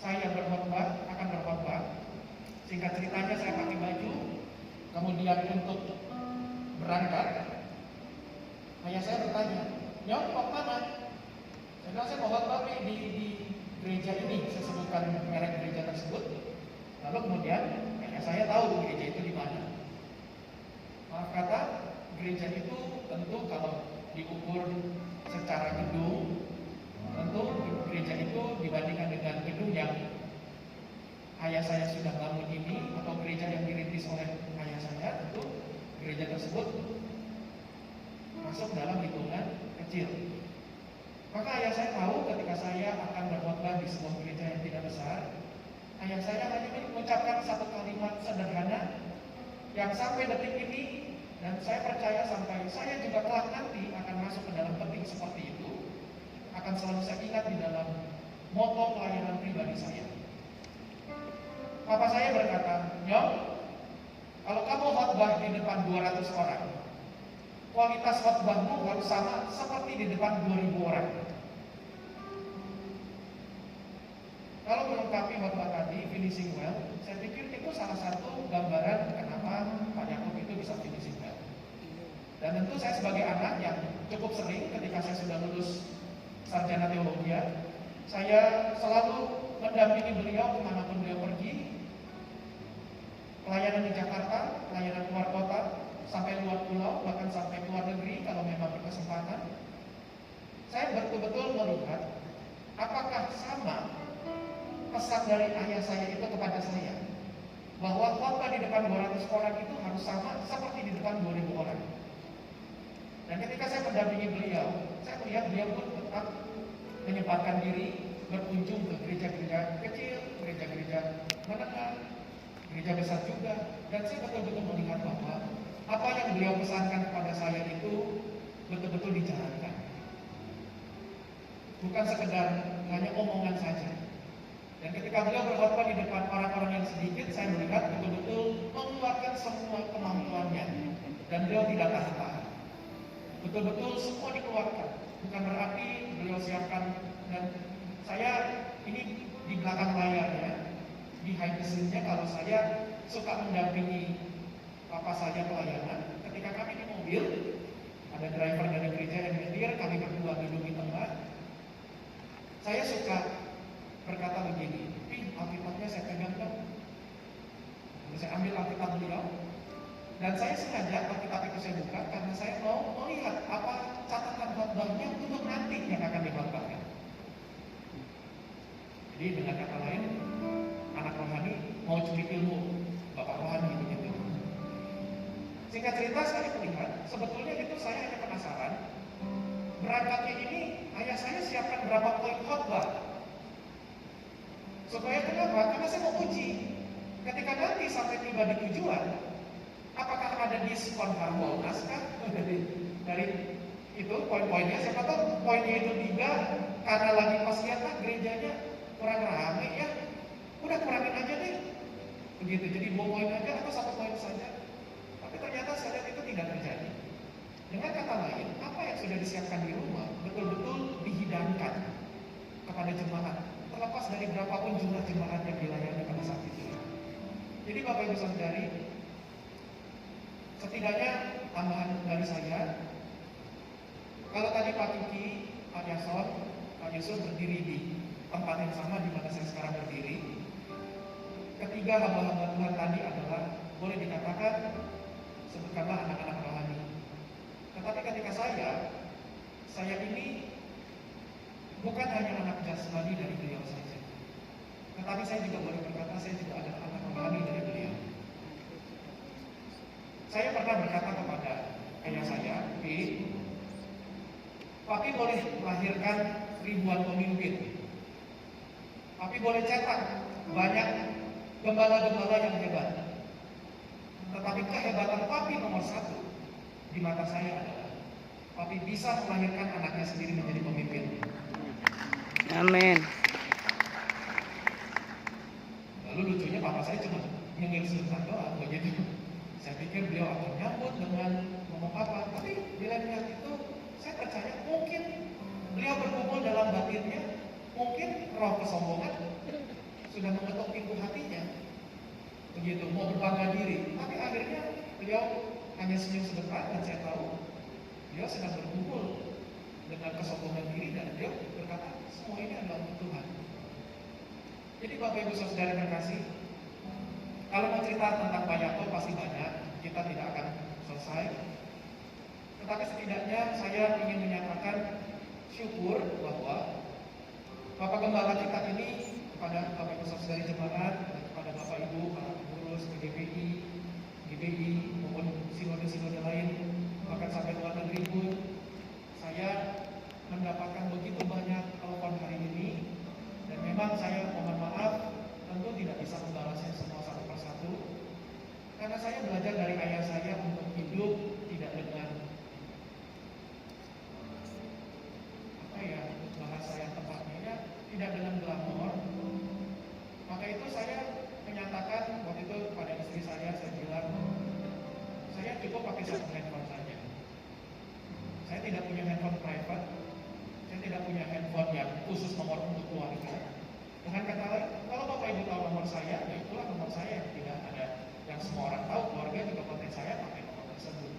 saya akan berkhotbah, singkat ceritanya saya pakai baju, kemudian untuk berangkat, ayah saya bertanya, "Nyong mau kemana?" Saya bilang, "Saya mau khotbah di gereja ini," saya sebutkan merek gereja tersebut. Lalu kemudian ayah saya tahu gereja itu di mana. Maaf kata, gereja itu tentu kalau diukur secara gedung, tentu gereja itu dibandingkan dengan gedung yang ayah saya sudah bangun ini atau gereja yang dirintis oleh ayah saya, tentu gereja tersebut masuk dalam hitungan kecil. Maka ayah saya tahu ketika saya akan berkhotbah di sebuah gereja yang tidak besar, ayah saya hanya mengucapkan satu kalimat sederhana yang sampai detik ini, dan saya percaya sampai saya juga kelak nanti akan masuk ke dalam peti seperti itu, akan selalu saya ingat di dalam moto pelayanan pribadi saya. Papa saya berkata, "Nyong, kalau kamu khotbah di depan 200 orang, kualitas khotbahmu harus sama seperti di depan 2000 orang." Kalau melengkapi khotbah tadi, finishing well, saya pikir itu salah satu gambaran kenapa Pak Yakub itu bisa finishing well. Dan tentu saya sebagai anak yang cukup sering ketika saya sudah lulus sarjana teologi, saya selalu mendampingi beliau kemanapun beliau pergi, pelayanan di Jakarta, pelayanan keluar kota, sampai luar pulau, bahkan sampai luar negeri kalau memang berkesempatan. Saya betul-betul melihat apakah sama pesan dari ayah saya itu kepada saya, bahwa khotbah di depan 200 orang itu harus sama seperti di depan 2000 orang. Dan ketika saya mendampingi beliau, saya melihat beliau pun tetap menyempatkan diri berkunjung ke gereja-gereja kecil, gereja-gereja menengah, gereja besar juga. Dan saya betul-betul melihat bahwa apa yang beliau pesankan kepada saya itu betul-betul dijalankan. Bukan sekedar hanya omongan saja. Dan ketika beliau berkhotbah di depan orang-orang yang sedikit, saya melihat betul-betul mengeluarkan semua kemampuannya. Dan beliau tidak tahan-tahan. Betul-betul semua dikeluarkan. Bukan berarti beliau siapkan, dan saya ini di belakang layarnya, behind the scene-nya, kalau saya suka mendampingi papa saya pelayanan, ketika kami di mobil, ada driver dari gereja yang nyetir, kami berdua duduk di tengah, saya suka berkata begini, "Pi, Alkitabnya saya pegang dong." Saya ambil Alkitab beliau, dan saya sengaja Alkitab itu saya buka karena saya mau melihat apa catatan khotbahnya untuk nanti yang akan dikhotbahkan. Jadi dengan kata lain, anak rohani mau curi ilmu bapak rohani begitu. Singkat cerita, saya melihat sebetulnya itu saya hanya penasaran, berangkatnya ini ayah saya siapkan berapa poin khotbah. Supaya kenapa? Karena saya mau uji. Ketika nanti sampai tiba di tujuan, apakah ada diskon harbolnas kah? Dari itu poin-poinnya, siapa tahu poinnya itu 3 karena lagi pas lihat gerejanya kurang rame ya, udah kurangin aja deh. Begitu, jadi 2 poin aja atau 1 poin saja. Tapi ternyata saya lihat itu tidak terjadi. Dengan kata lain, apa yang sudah disiapkan di rumah betul-betul dihidangkan kepada jemaat, terlepas dari berapapun jumlah jemaat yang dilayani pada saat itu. Jadi Bapak Ibu Saudari, setidaknya tambahan dari saya, kalau tadi Pak Kiki, Pak Yason, Pak Yusuf berdiri di tempat yang sama di mana saya sekarang berdiri, ketiga hamba-hamba Tuhan tadi adalah boleh dikatakan sebutkanlah anak-anak rohani. Tetapi ketika saya ini bukan hanya anak jasmani dari beliau saja, tetapi saya juga boleh berkata saya juga adalah anak rohani dari beliau. Saya pernah berkata kepada ayah saya, Papi boleh melahirkan ribuan pemimpin, Papi boleh cetak banyak gembala-gembala yang hebat, tetapi kehebatan Papi nomor satu di mata saya adalah Papi bisa melahirkan anaknya sendiri menjadi pemimpin. Amin. Lalu lucunya papa saya cuma nyengir sebentar doang begitu. Saya pikir beliau akan nyambut dengan ngomong apa, tapi bila lihat itu saya percaya mungkin beliau berkumpul dalam batinnya, mungkin roh kesombongan sudah mengetuk pintu hatinya, begitu mau berbangga diri. Tapi akhirnya beliau hanya senyum sebentar dan saya tahu beliau sedang berkumpul dengan kesombongan diri dan beliau berkata semua ini adalah untuk Tuhan. Jadi Bapak Ibu Saudara yang terkasih, kalau mau cerita tentang Pak Yakob pasti banyak, kita tidak akan selesai. Tetapi setidaknya saya ingin menyatakan syukur bahwa Bapak Gembala kita ini, kepada Bapak Ibu Saudara jemaat, dan kepada Bapak Ibu, para pengurus PGPI, GBI, maupun sinode-sinode lain, bahkan sampai luar negeri pun, saya mendapatkan begitu banyak telepon hari ini. Dan memang saya mohon maaf, tentu tidak bisa membalasnya semua satu persatu, karena saya belajar dari ayah saya untuk hidup tidak dengan bahasa yang tepatnya ya, tidak dengan glamor. Maka itu saya menyatakan waktu itu pada istri saya bilang, saya cukup pakai satu handphone saja. Saya tidak punya handphone private, saya tidak punya handphone yang khusus nomor untuk keluarga. Dengan kata lain, kalau Bapak Ibu tahu nomor saya, ya itulah nomor saya. Tidak ada yang semua orang tahu, keluarga juga kontak saya pakai nomor tersebut.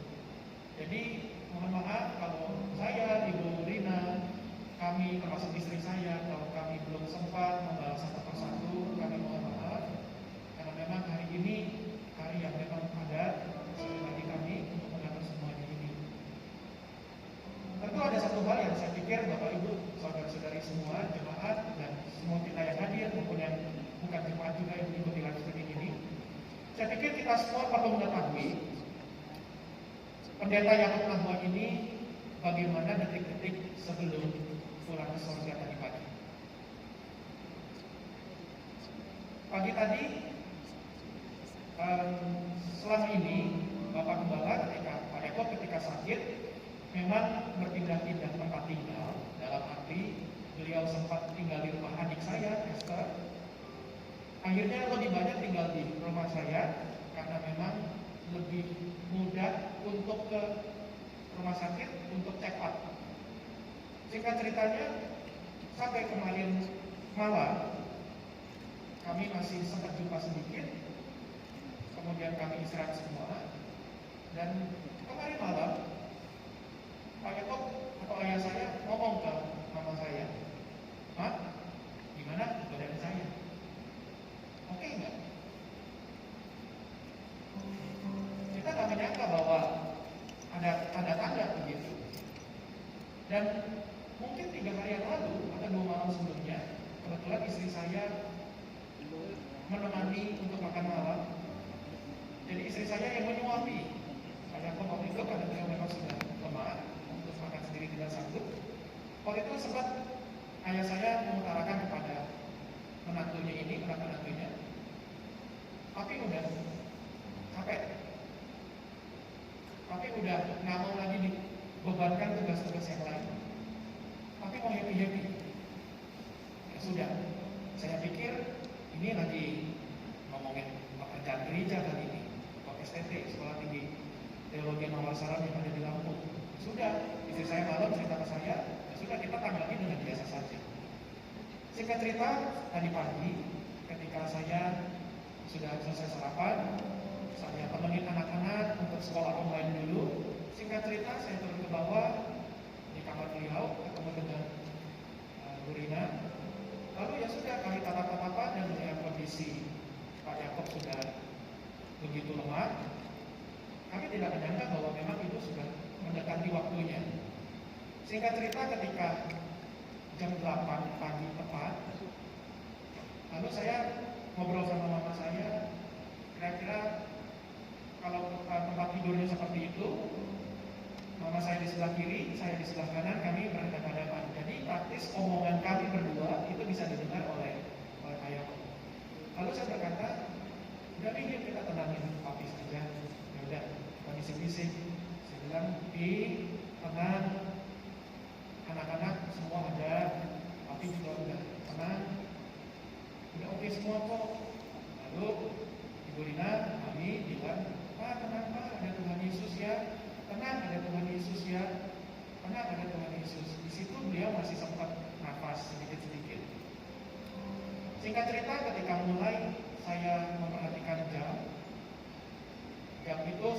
Jadi mohon maaf kalau saya, Ibu Rina, kami termasuk istri saya, kalau kami belum sempat membalas satu persatu, kami mohon maaf. Karena memang hari ini hari yang memang padat bagi kami untuk mengatur semuanya ini. Tentu ada satu hal yang saya pikir Bapak Ibu, saudara-saudari semua, jemaat, dan semua kita yang hadir maupun yang bukan jemaat juga yang mengikuti live streaming ini, saya pikir kita semua perlu mengetahui pendeta Yakob Nahua ini bagaimana detik-detik sebelum pulang ke surga tadi pagi. Pagi tadi, selama ini Bapak Gembala Pak Yakob ketika sakit memang berpindah-pindah tempat tinggal, dalam arti beliau sempat tinggal di rumah adik saya, Esther. Akhirnya lebih banyak tinggal di rumah saya karena memang lebih mudah untuk ke rumah sakit untuk check up. Singkat ceritanya, sampai kemarin malam kami masih sempat jumpa sedikit, kemudian kami istirahat semua, dan kemarin malam Pak Yakob atau ayah saya ngomong ke mama saya, "Mak, gimana badan saya? Oke nggak?" Kita nggak menyangka bahwa ada tanda-tanda begitu. Dan mungkin 3 hari yang lalu atau 2 malam sebelumnya, kebetulan istri saya menemani untuk makan malam. Jadi istri saya yang menyuapi. Pak Yakob waktu itu karena beliau memang sudah lemah, untuk makan sendiri tidak sanggup. Waktu itu sempat ayah saya mengutarakan kepada menantunya ini, menantunya, "Papi udah capek. Papi udah nggak mau lagi dibebankan tugas-tugas yang lain. Papi mau happy-happy." Ya sudah, saya pikir ini lagi ngomongin pekerjaan gereja kali ini, atau STT, Sekolah Tinggi Teologi Nawasaran yang ada di Lampung. Sudah, istri saya malam cerita ke saya, ya sudah kita tanggapi dengan biasa saja. Singkat cerita, tadi pagi ketika saya sudah selesai sarapan, saya temenin anak-anak untuk sekolah online dulu. Singkat cerita, saya turun ke bawah di kamar beliau, ketemu dengan Bu Rina. Lalu ya sudah, kami tatap-tatapan dan melihat kondisi Pak tidak menyangka bahwa memang itu sudah mendekati waktunya. Singkat cerita, ketika jam 8 pagi tepat, lalu saya ngobrol sama mama saya, kira-kira kalau tempat tidurnya seperti itu, mama saya di sebelah kiri, saya di sebelah kanan, kami berhadapan-hadapan. Jadi praktis omongan kami berdua itu bisa didengar oleh ayah. Lalu saya berkata, udah nih kita tenangin papi saja. Ya udah, kita bisik-bisik. Saya bilang, tenang, anak-anak semua ada, papi juga udah tenang, udah oke semua kok. Lalu Ibu Rina, kami bilang, Pak tenang Pak, ada Tuhan Yesus ya. Tenang, ada Tuhan Yesus ya. Tenang, ada Tuhan Yesus. Di situ beliau masih sempat nafas sedikit-sedikit. Singkat cerita, ketika mulai saya memperhatikan jam itu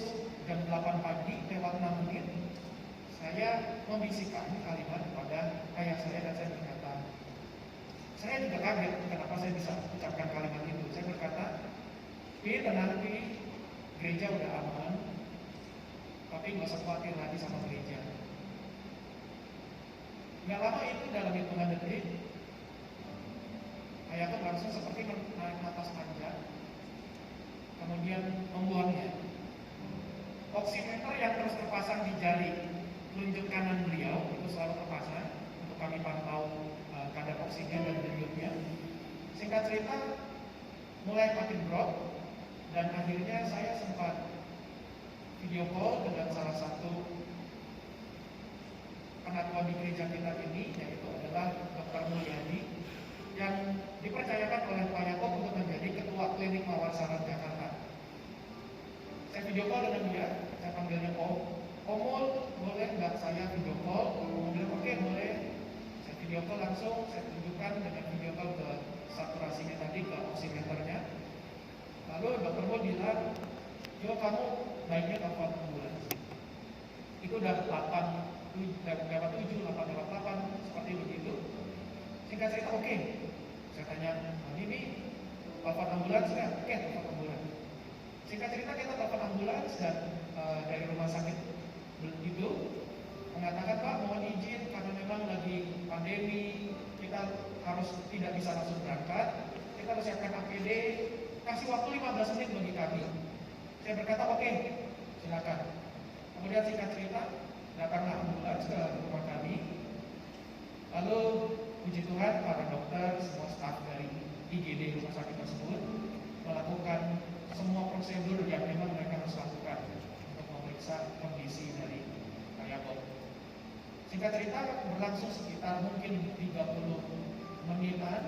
jam 8 pagi lewat 6 menit, saya membisikkan kalimat kepada ayah saya dan saya berkata, saya juga kaget kenapa saya bisa ucapkan kalimat itu. Saya berkata, tenang Pi, gereja udah aman, tapi nggak usah khawatir lagi sama gereja. Nggak lama itu, dalam hitungan detik, ayahku langsung seperti menarik napas panjang, kemudian membuangnya. Oximeter yang terus terpasang di jari telunjuk kanan beliau itu selalu terpasang untuk kami pantau kadar oksigen dan denyutnya. Singkat cerita, mulai makin drop, dan akhirnya saya sempat video call dengan salah satu pengakuan di gereja kita ini, yaitu adalah Dr. Mulyadi, yang dipercayakan oleh Pak Yakob untuk menjadi Ketua Klinik Mawar Saran Jakarta. Saya video call dengan dia, saya panggilnya Omul, boleh nggak saya video call? Omul bilang oke, boleh. Saya video call langsung, saya tunjukkan dengan video call ke saturasinya tadi, ke oximeternya. Lalu Dr. Omul bilang, yo kamu baiknya telepon ambulans. Itu udah 8 lewat 7, 8 lewat 8, seperti begitu. Singkat cerita, oke. Saya tanya, ini telepon ambulans ya? Oke, telepon ambulans. Singkat cerita, kita telepon ambulans dan dari rumah sakit itu mengatakan, Pak mohon izin karena memang lagi pandemi, kita harus tidak bisa langsung berangkat, kita harus siapkan APD, kasih waktu 15 menit bagi kami. Saya berkata oke, silakan. Kemudian singkat cerita, datanglah ambulans ke rumah kami. Lalu puji Tuhan, para dokter, semua staf dari IGD rumah sakit tersebut melakukan semua prosedur yang memang mereka harus lakukan untuk memeriksa kondisi dari Pak Yakob. Singkat cerita, berlangsung sekitar mungkin 30 menitan.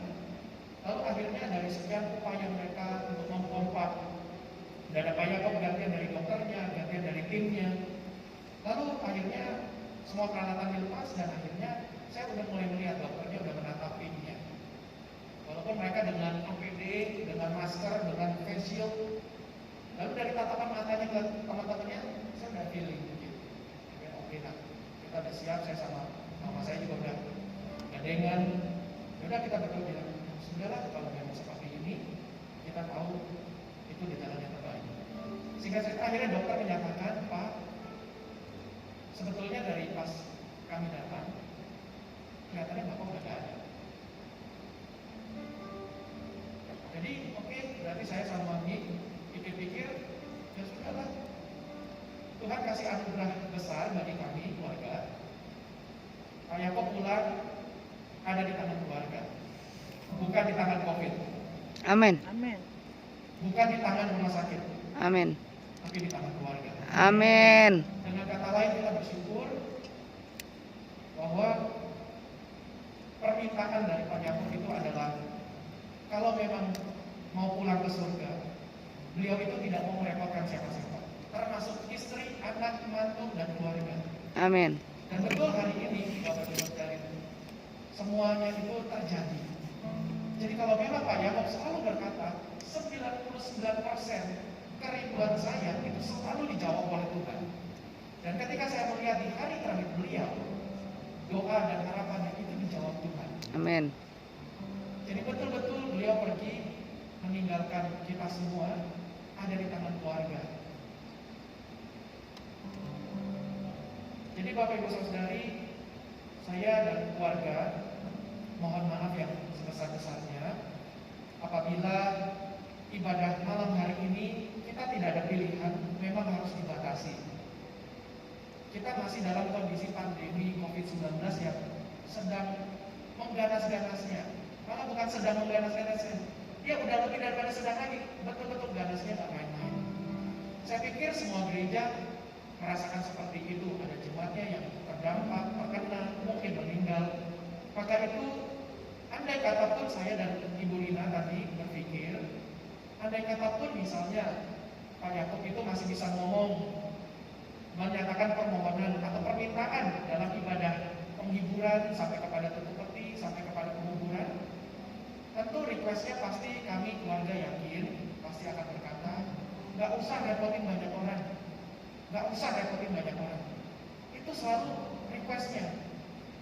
Lalu akhirnya dari sekian upaya mereka untuk mempompa dada Pak Yakob, gantian dari dokternya, gantian dari timnya. Lalu akhirnya semua peralatan dilepas dan akhirnya saya udah mulai melihat dokternya udah menatap timnya. Walaupun mereka dengan APD, dengan masker, dengan face shield. Lalu dari tatapan matanya ke teman-temannya, saya udah feeling gitu. Oke nak, kita udah siap, saya sama mama saya juga udah gandengan. Yaudah kita berdua bilang, sudahlah kalau memang seperti ini, kita tahu itu di jalan yang terbaik. Singkat cerita, akhirnya dokter menyatakan, Pak, sebetulnya dari pas kami datang, kelihatannya Bapak udah gak ada. Jadi oke, berarti saya sama Mami pikir-pikir, ya sudahlah. Tuhan kasih anugerah besar bagi kami, keluarga. Pak Yakob pulang ada di tangan keluarga, bukan di tangan COVID. Amin. Bukan di tangan rumah sakit. Amin. Tapi di tangan keluarga. Amin. Dengan kata lain, kita bersyukur bahwa permintaan dari Pak Yakob itu adalah kalau memang mau pulang ke surga, beliau itu tidak mau merepotkan siapa-siapa, termasuk istri, anak, mantu, dan keluarga. Amin. Dan betul hari ini, Bapak Ibu sekalian, semuanya itu terjadi. Jadi kalau memang Pak Yakob selalu berkata, 99% kerinduan saya itu selalu dijawab oleh Tuhan. Dan ketika saya melihat di hari terakhir beliau, doa dan harapannya itu dijawab Tuhan. Amin. Jadi betul-betul beliau pergi meninggalkan kita semua ada di tangan keluarga. Jadi Bapak Ibu Saudari, saya dan keluarga mohon maaf yang sebesar-besarnya apabila ibadah malam hari ini kita tidak ada pilihan, memang harus dibatasi. Kita masih dalam kondisi pandemi COVID-19 yang sedang mengganas-ganasnya. Malah bukan sedang mengganas-ganasnya, dia udah lebih daripada sedang lagi, betul-betul ganasnya tak main-main. Saya pikir semua gereja merasakan seperti itu, ada jemaatnya yang terdampak, terkena, mungkin meninggal. Maka itu, andai kata pun saya dan Ibu Lina tadi berpikir, andai kata pun misalnya Pak Yakub itu masih bisa ngomong, menyatakan permohonan atau permintaan dalam ibadah penghiburan sampai kepada tutup peti, sampai kepada penguburan. Tentu requestnya pasti kami keluarga yakin pasti akan berkata, nggak usah repotin banyak orang, nggak usah repotin banyak orang. Itu selalu requestnya.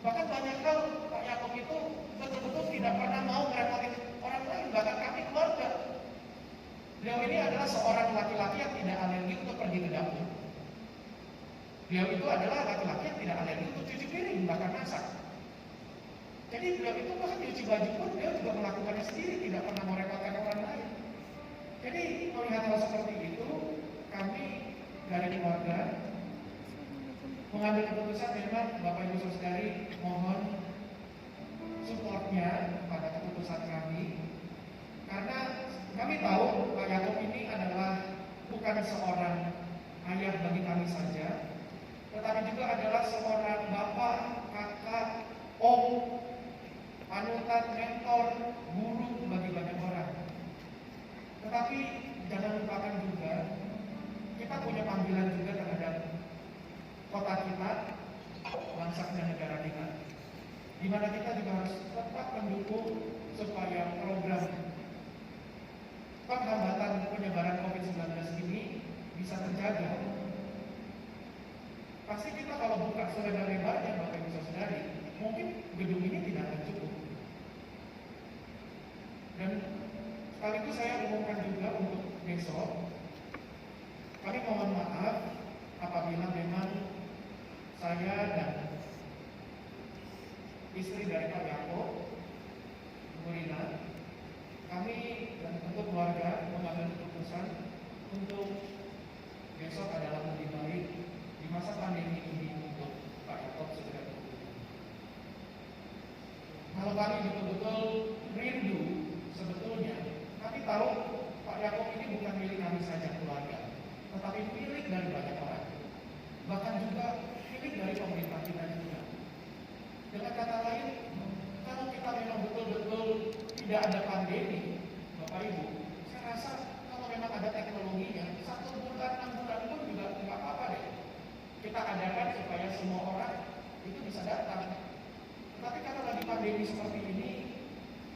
Bahkan banyak hal Pak Yakub itu betul-betul tidak pernah mau merepotin orang lain, bahkan kami keluarga. Beliau ini adalah seorang laki-laki yang tidak alergi untuk pergi ke dapur. Beliau itu adalah laki-laki yang tidak alergi untuk cuci piring, bahkan masak. Jadi beliau itu bahkan cuci baju pun beliau juga melakukannya sendiri, tidak pernah merepotkan orang lain. Jadi melihat hal seperti itu, kami dari keluarga mengambil keputusan memang Bapak Ibu Saudari mohon supportnya pada keputusan kami, karena kami tahu Pak Yakub ini adalah bukan seorang ayah bagi kami saja, tetapi juga adalah seorang bapak, kakak, om, panutan, mentor, guru bagi banyak orang. Tetapi jangan lupakan juga kita punya panggilan juga terhadap kota kita, bangsa dan negara kita, di mana kita juga harus tetap mendukung supaya program penghambatan penyebaran COVID-19 ini bisa terjaga. Pasti kita kalau buka selebar-lebarnya Bapak Ibu Saudari, mungkin gedung ini tidak akan cukup. Dan sekaligus saya umumkan juga untuk besok, kami mohon maaf apabila memang saya dan istri dari Pak Yakub, Bu Rina, kami dan tentu keluarga mengambil keputusan untuk besok adalah lebih baik di masa pandemi ini untuk Pak Yakub segera dihubungi. Kalau kami betul-betul rindu, sebetulnya kami tahu Pak Yakub ini bukan milik kami saja keluarga, tetapi milik dari banyak orang, bahkan juga milik dari pemerintah kita juga. Dengan kata lain, kalau kita memang betul-betul tidak ada pandemi, Bapak Ibu, saya rasa kalau memang ada teknologinya, 1 bulan, 6 bulan pun juga nggak apa-apa deh. Kita adakan supaya semua orang itu bisa datang. Tapi karena lagi pandemi seperti ini,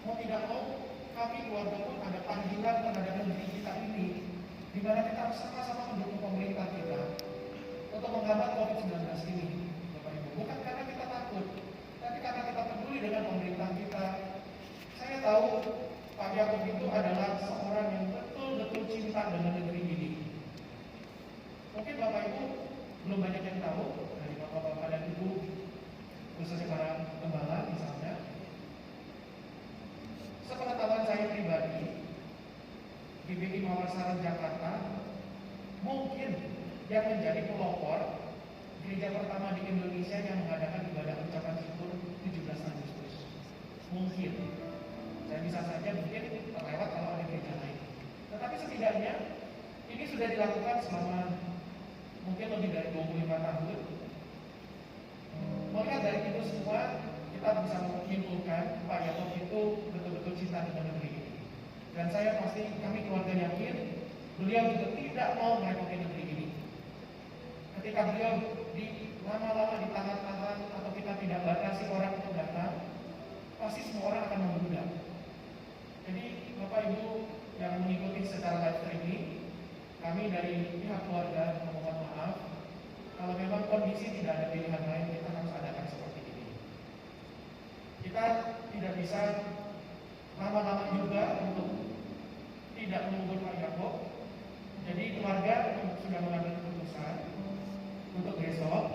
mau tidak mau, kami keluarga pun ada panggilan terhadap negeri kita ini, di mana kita harus sama-sama mendukung pemerintah kita untuk menghambat COVID-19 ini, Bapak Ibu. Bukan karena kita takut, tapi karena kita peduli dengan pemerintah kita. Saya tahu Pak Yakub itu adalah seorang yang betul-betul cinta dengan negeri ini. Mungkin Bapak Ibu belum banyak yang tahu dari Bapak-Bapak dan Ibu, khususnya para gembala misalnya. Sepengetahuan saya pribadi, GBI Mawar Jakarta mungkin yang menjadi pelopor gereja pertama di Indonesia yang mengadakan ibadah ucapan syukur 17 Agustus. Mungkin, saya bisa saja mungkin terlewat kalau ada gereja lain. Tetapi setidaknya ini sudah dilakukan selama mungkin lebih dari 25 tahun. Melihat dari itu semua, kita bisa menyimpulkan Pak Yakub itu betul-betul cinta dengan negeri ini. Dan saya pasti, kami keluarga yakin, beliau juga tidak mau merepotin negeri ini. Ketika beliau lama-lama ditahan-tahan atau kita tidak batasi orang untuk datang, pasti semua orang akan membludak. Jadi Bapak Ibu yang mengikuti secara live streaming, kami dari pihak keluarga memohon maaf kalau memang kondisi tidak ada pilihan lain, kita harus adakan seperti ini. Kita tidak bisa lama-lama juga untuk tidak mengubur Pak Yakub. Jadi keluarga sudah mengambil keputusan untuk besok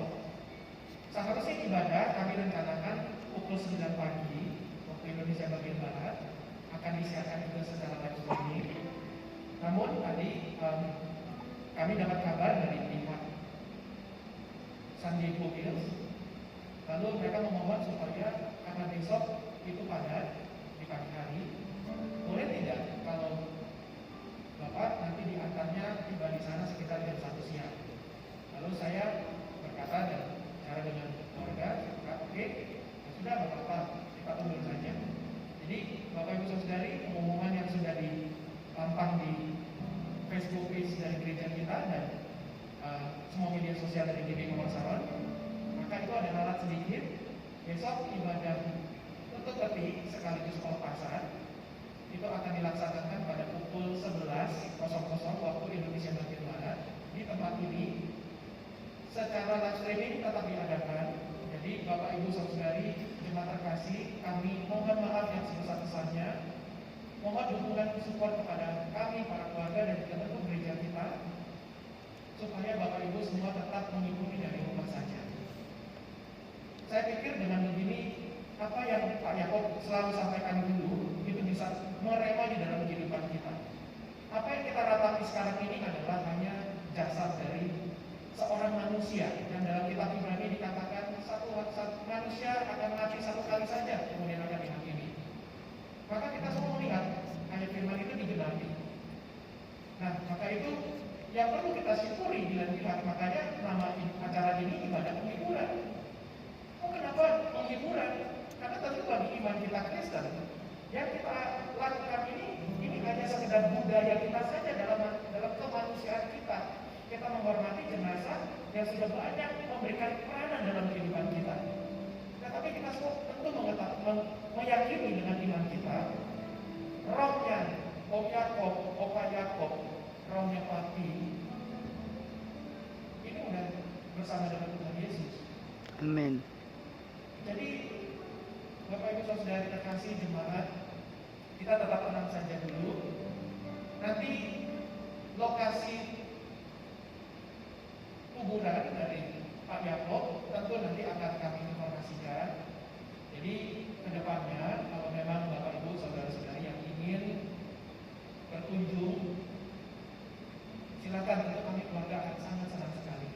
9 pagi waktu Indonesia bagian Barat akan disiarkan juga secara live streaming. Namun tadi kami dapat kabar dari pihak San Diego Hills, lalu mereka memohon supaya karena besok itu padat di pagi hari, boleh tidak kalau Bapak nanti diantarnya tiba di sana sekitar jam 1 siang. Lalu saya berkata dan cara dengan keluarga, saya berkata, oke, ya sudah Bapak, kita tunggu saja. Jadi Bapak Ibu Saudari, pengumuman yang sudah ditampang di Facebook page dari gereja kita dan semua media sosial dari GBI Mawar Saron, maka itu ada alat sedikit. Besok ibadah tutup peti sekaligus pelepasan itu akan dilaksanakan pada pukul 11.00 waktu Indonesia bagian Barat di tempat ini. Secara live streaming tetap diadakan. Jadi Bapak Ibu Saudari, jemaat terkasih, kami mohon maaf yang sebesar-besarnya. Mohon dukungan support kepada kami, para keluarga dan juga tentu gereja kita, supaya Bapak Ibu semua tetap mengikuti dari rumah saja. Saya pikir dengan begini, apa yang Pak Yakob selalu sampaikan dulu, itu bisa merema di dalam kehidupan kita. Apa yang kita ratapi sekarang ini adalah hanya jasad dari seorang manusia, yang dalam kitab Ibrani dikatakan satu manusia akan mati satu kali saja, kemudian akan dihakimi. Maka kita semua melihat ayat firman itu digenapi. Nah, maka itu yang perlu kita syukuri bila dilihat. Makanya nama acara ini ibadah penghiburan. Oh, kenapa penghiburan? Karena tentu bagi iman kita Kristen, yang kita lakukan ini hanya sekedar budaya kita saja dalam kemanusiaan kita. Kita menghormati jenazah yang sudah banyak memberikan peranan dalam kehidupan kita. Tetapi kita semua tentu meyakini dengan iman kita, rohnya Om Yakob, Opa Yakob, rohnya Papi, ini udah bersama dengan Tuhan Yesus. Amin. Jadi Bapak Ibu Saudara terkasih jemaat, kita tetap tenang saja dulu. Nanti lokasi kuburan dari Pak Yakob tentu nanti akan kami informasikan. Jadi kedepannya kalau memang Bapak Ibu Saudara-saudari yang ingin berkunjung, silakan, tentu kami keluarga akan sangat senang sekali.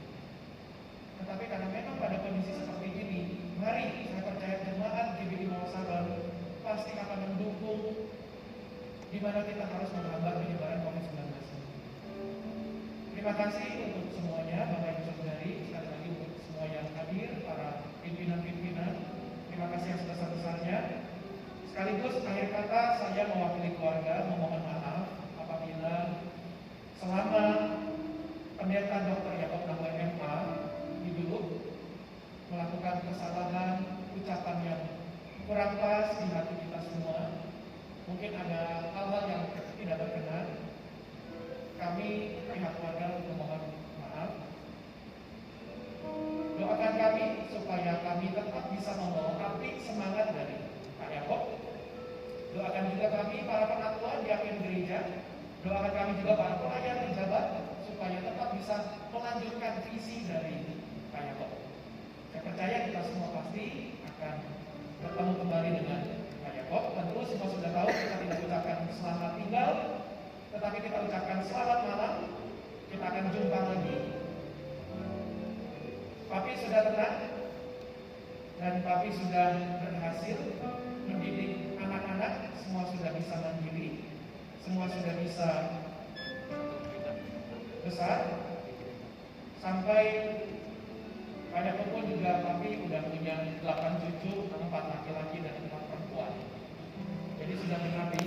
Tetapi karena memang pada kondisi seperti ini, mari saya percaya jemaat GBI Mawar Saron pasti akan mendukung di mana kita harus menghambat penyebaran COVID-19. Terima kasih untuk semuanya, Bapak Ibu Saudari, sekali lagi untuk semua yang hadir, para pimpinan-pimpinan. Terima kasih yang sebesar-besarnya. Sekaligus akhir kata saya mewakili keluarga memohon maaf apabila selama Pendeta Dr. Yakob Nahor MA hidup melakukan kesalahan, ucapan yang kurang pas di hati kita semua. Mungkin ada hal-hal yang tidak berkenan. Kami pihak keluarga memohon maaf. Doakan kami supaya kami tetap bisa membawa api semangat dari Pak Yakob. Doakan juga kami para penatua di akhir gereja. Doakan kami juga para pelayan pejabat supaya tetap bisa melanjutkan visi dari Pak Yakob. Saya percaya kita semua pasti akan bertemu kembali dengan Pak Yakob. Tentu semua sudah tahu kita tidak ucapkan selamat tinggal, tetapi kita ucapkan selamat malam. Kita akan jumpa lagi. Papi sudah tenang dan Papi sudah berhasil mendidik anak-anak. Semua sudah bisa mandiri, semua sudah bisa besar. Sampai pada pukul juga Papi sudah punya 8 cucu, 4 laki-laki dan 4 perempuan. Jadi sudah menabi.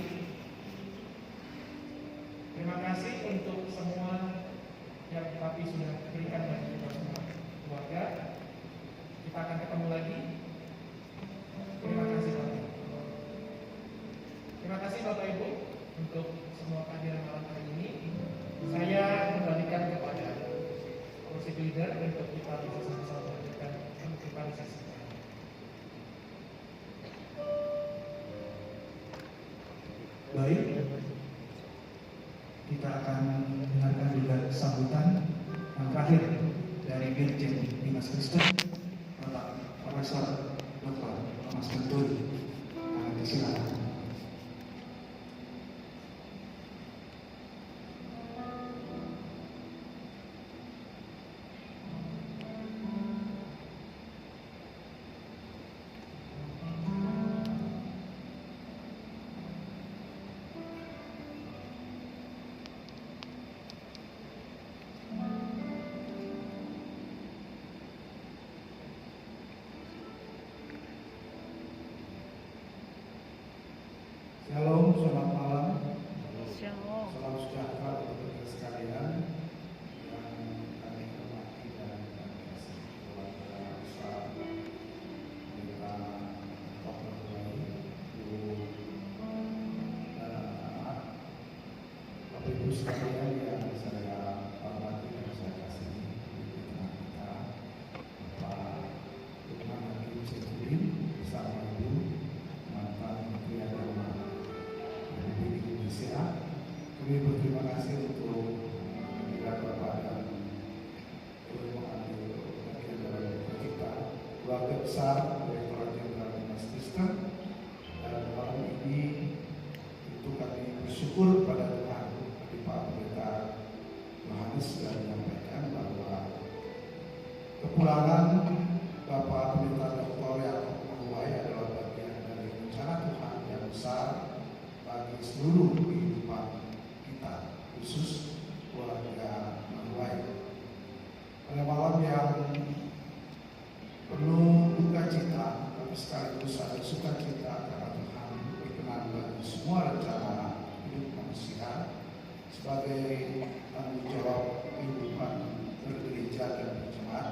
Terima kasih untuk semua yang Papi sudah berikan bagi kita semua keluarga. Kita akan ketemu lagi. Terima kasih Bapak. Terima kasih Bapak Ibu untuk semua kehadiran malam hari ini. Saya kembalikan kepada kursi leader untuk kita bisa sama-sama melanjutkan penutupan sesi. Baik, kita akan dengarkan juga sambutan yang terakhir dari Dirjen Dinas Kristen, Bapak Profesor Dr. Mas Tenturi. Silakan. Shalom, selamat malam. Shalom. Salam sejahtera untuk kita sekalian yang kami hormati dan kami kasih keluarga besar kita Dr. Bayi, Ibu dan anak-anak, Bapak Ibu sekalian yang saya hormati dan saya kasihi di tengah kita, Bapak Lukman Hakim Saifuddin bersama Ibu mantan Menteri Agama Republik Indonesia. Kami berterima kasih untuk kehadiran Bapak dan turut mengambil bagian dalam kita keluarga besar Direktorat Jenderal Dinas Kristen, dan malam ini itu kami bersyukur pada Tuhan bagi Pak Pendeta Yohanes sudah menyampaikan bahwa kepulangan Bapak Pendeta Dr. Yakob Mahuwai adalah bagian dari rencana Tuhan yang besar bagi seluruh kehidupan kita, khusus keluarga Mahuwai. Pada malam yang penuh duka cita, tapi sekaligus ada sukacita karena Tuhan berkenan bagi semua rencana hidup manusia sebagai tanggung jawab kehidupan bergereja dan berjemaat.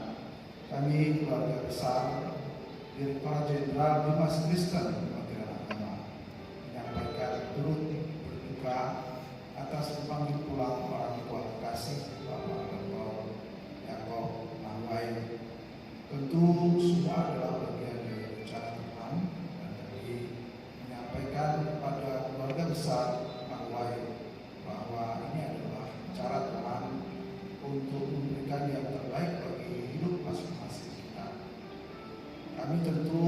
Kami keluarga besar Direktorat Jenderal Dinas Kristen Kementerian Agama menyampaikan turut berduka atas dipanggil pulang orang tua kekasih Bapak Dr. Yakob Mahuwai. Tentu semua adalah bagian dari rencana Tuhan, dan kami menyampaikan kepada keluarga besar Mahuwai bahwa ini adalah cara Tuhan untuk memberikan yang terbaik bagi hidup masing-masing kita. Kami tentu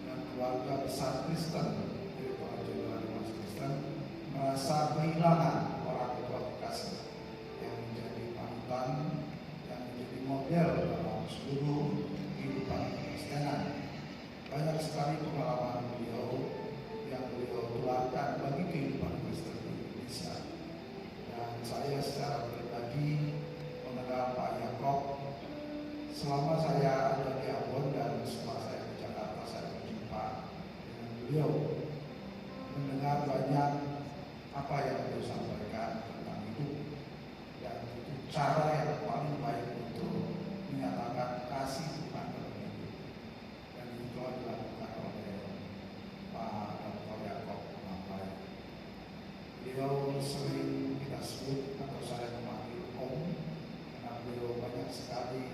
dan keluarga besar Kristen Direktorat Jenderal Dinas Kristen merasa kehilangan orang tua kekasih yang menjadi panutan, yang menjadi model dalam seluruh kehidupan Kristenan. Banyak sekali pengalaman beliau yang beliau tularkan bagi kehidupan Kristen di Indonesia. Dan saya secara pribadi mengenal Pak Yakob selama saya ada di Ambon, dan setelah saya ke Jakarta saya berjumpa dengan beliau, mendengar banyak apa yang beliau sampaikan tentang hidup, dan itu cara yang paling baik untuk menyatakan kasih Tuhan dalam hidup, dan itu telah dilakukan oleh Pak Dr. Yakob Mahuwai. Beliau sering kita sebut atau saya memanggil Om, karena beliau banyak sekali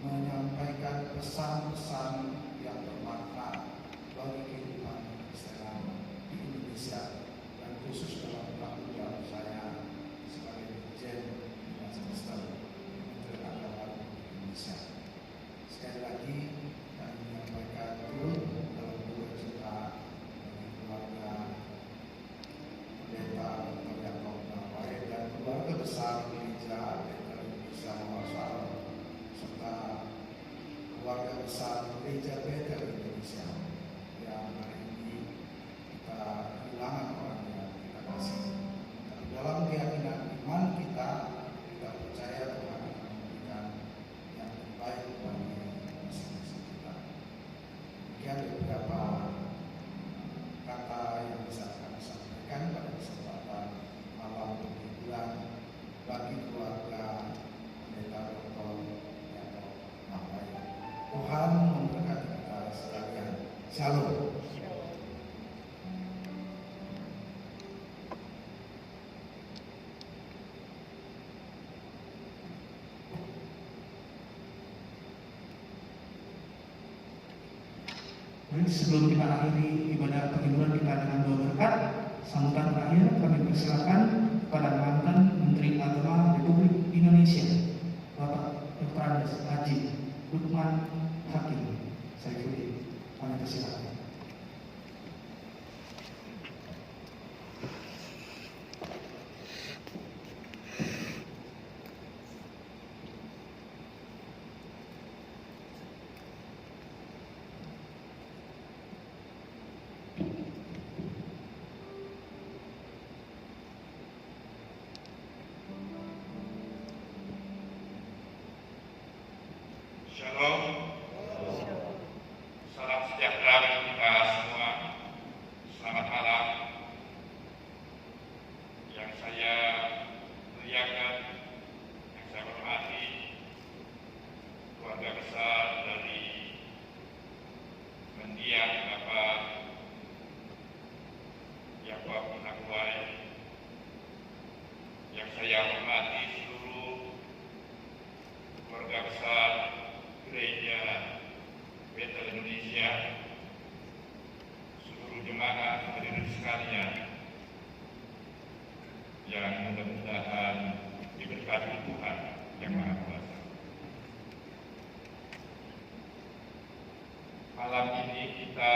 menyampaikan pesan-pesan yang bermakna bagi kehidupan Kristenan di Indonesia, dan khusus dalam tanggung jawab saya sebagai Dirjen Dinas Kristen Kementerian Agama Republik Indonesia. Sekali lagi kami menyampaikan turut dalam duka cita bagi keluarga Pendeta Dr. Yakob Mahuwai dan keluarga besar Gereja Bethel Indonesia Mawasal, serta keluarga besar Gereja Bethel Indonesia yang hari ini kita kehilangan orang yang kita kasih. Tapi dalam keyakinan iman kita percaya Tuhan akan memberikan yang terbaik bagi masing-masing kita. Demikian beberapa kata yang bisa kami sampaikan pada kesempatan malam penghiburan bagi keluarga Pendeta Dr. Yakob Mahuwai. Tuhan memberkati kita sekalian. Shalom. Baik, sebelum kita akhiri ibadah penghiburan kita dengan doa berkat, sambutan terakhir kami persilakan kepada mantan Menteri Agama Republik Indonesia, Bapak Dr. Haji Lukman Hakim Saifuddin. Kami persilakan. Shalom. Salam sejahtera bagi kita semua. Selamat malam. Yang saya muliakan, yang saya hormati, keluarga besar dari mendiang Bapak Yakob Nahuai, yang saya hormati seluruh keluarga besar Gereja Betel Indonesia, seluruh jemaat hadirin sekalian yang mudah-mudahan diberkati Tuhan yang Maha Kuasa. Malam ini kita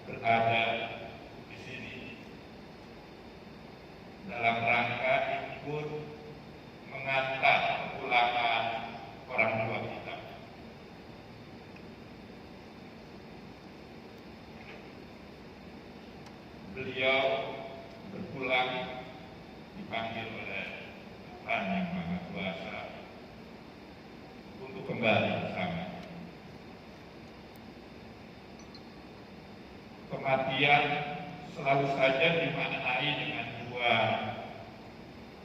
berada di sini dalam rangka ikut mengantar kepulangan orang tua kita. Beliau berpulang dipanggil oleh Tuhan yang Maha Kuasa untuk kembali bersama. Kematian selalu saja dimaknai dengan dua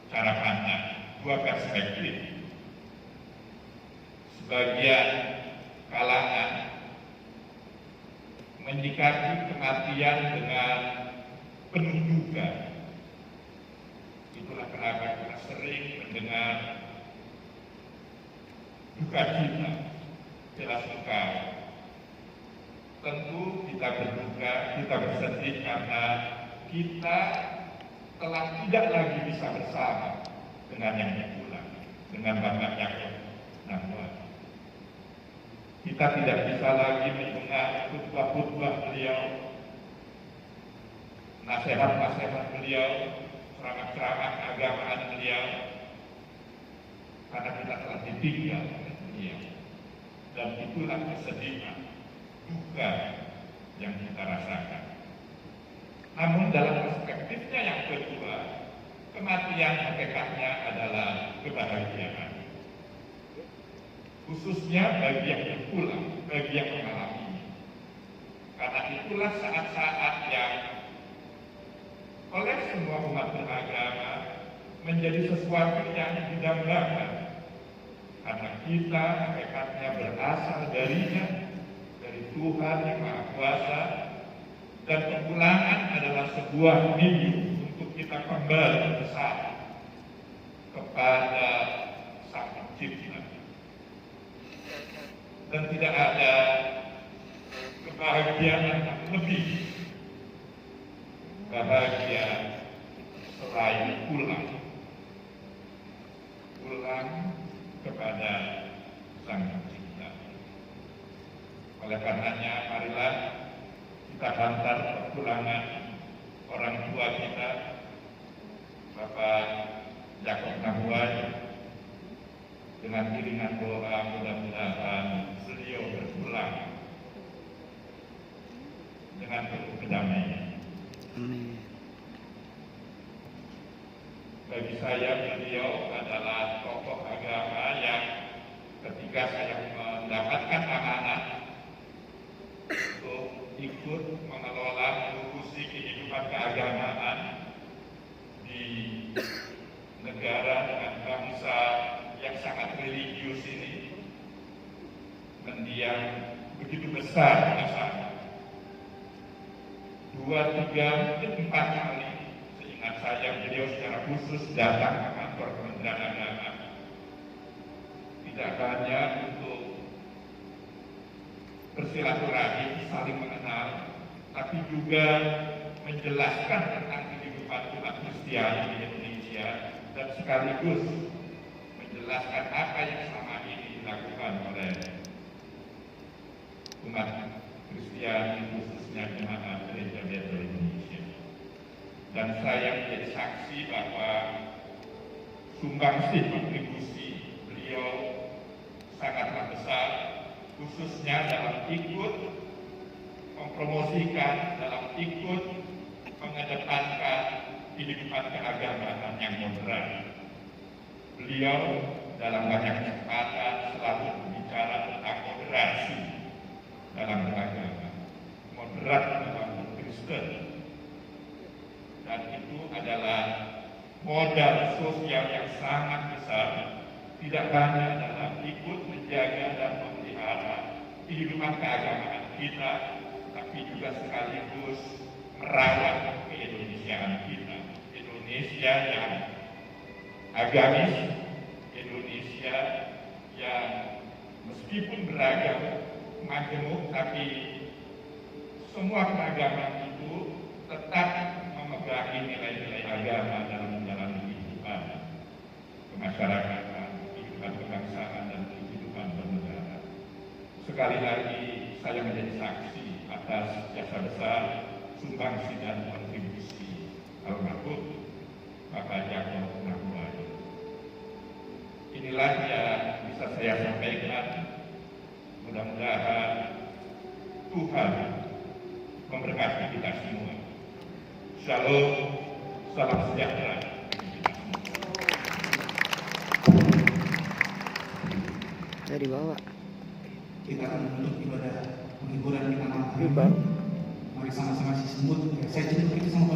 cara pandang, dua perspektif. Sebagian kalangan menyikapi kematian dengan penuh duka. Itulah kenapa kita sering mendengar duka cita, bela sungkawa. Tentu kita berduka, kita bersedih karena kita telah tidak lagi bisa bersama dengan yang dipulang, dengan Bapak Yakob Nahuai. Kita tidak bisa lagi mendengar khutbah-khutbah beliau, nasihat-nasihat beliau, ceramah-ceramah keagamaan beliau, karena kita telah ditinggal oleh beliau. Dan itulah kesedihan, duka yang kita rasakan. Namun dalam perspektifnya yang kedua, kematian hakikatnya adalah kebahagiaan. Khususnya bagi yang berpulang, bagi yang mengalaminya. Karena itulah saat-saat yang oleh semua umat beragama menjadi sesuatu yang didambakan. Karena kita hakikatnya berasal darinya, dari Tuhan yang Maha Kuasa, dan kepulangan adalah sebuah mimpi untuk kita kembali bersama kepada Sang Pencipta. Dan tidak ada kebahagiaan yang lebih bahagia selain pulang kepada Sang Pencipta. Oleh karenanya, marilah kita hantar kepulangan orang tua kita, Bapak Yakob Nahuai, dengan iringan doa mudah-mudahan beliau berpulang dengan penuh kedamaian. Amin. Bagi saya beliau adalah tokoh agama yang ketika saya mendapatkan amanah untuk ikut mengelola mengurusi kehidupan keagamaan di negara dengan bangsa yang sangat religius ini, mendiang begitu besar masalah. 2, 3, mungkin 4 kali seingat saya beliau secara khusus datang ke kantor Kementerian Agama, tidak hanya untuk bersilaturahim, saling mengenal, tapi juga menjelaskan tentang kehidupan umat Kristiani di Indonesia dan sekaligus menjelaskan apa yang selama ini dilakukan oleh umat Kristiani saksi bahwa sumbangsih kontribusi beliau sangatlah besar, khususnya dalam ikut mempromosikan, dalam ikut mengedepankan kehidupan keagamaan yang moderat. Beliau dalam banyak kesempatan selalu berbicara tentang moderasi dalam beragama, moderat dalam berkristen, dan itu adalah modal sosial yang sangat besar, tidak hanya dalam ikut menjaga dan memelihara kehidupan keagamaan kita, tapi juga sekaligus merawat keindonesiaan kita. Indonesia yang agamis, Indonesia yang meskipun beragam, majemuk, tapi semua keragaman itu tetap memegangi nilai-nilai agama dalam menjalani kehidupan kemasyarakatan, kehidupan kebangsaan, dan kehidupan bernegara. Sekali lagi saya menjadi saksi atas jasa besar, sumbangsi dan kontribusi almarhum Bapak Jacob Nahuai. Inilah yang bisa saya sampaikan. Mudah-mudahan Tuhan memberkati kita semua. Shalom, salam sejahtera. Dari bawah. Kita akan menutup ibadah penghiburan kita malam hari. Di bawah. Mari sama-sama semut. Saya cukup itu sama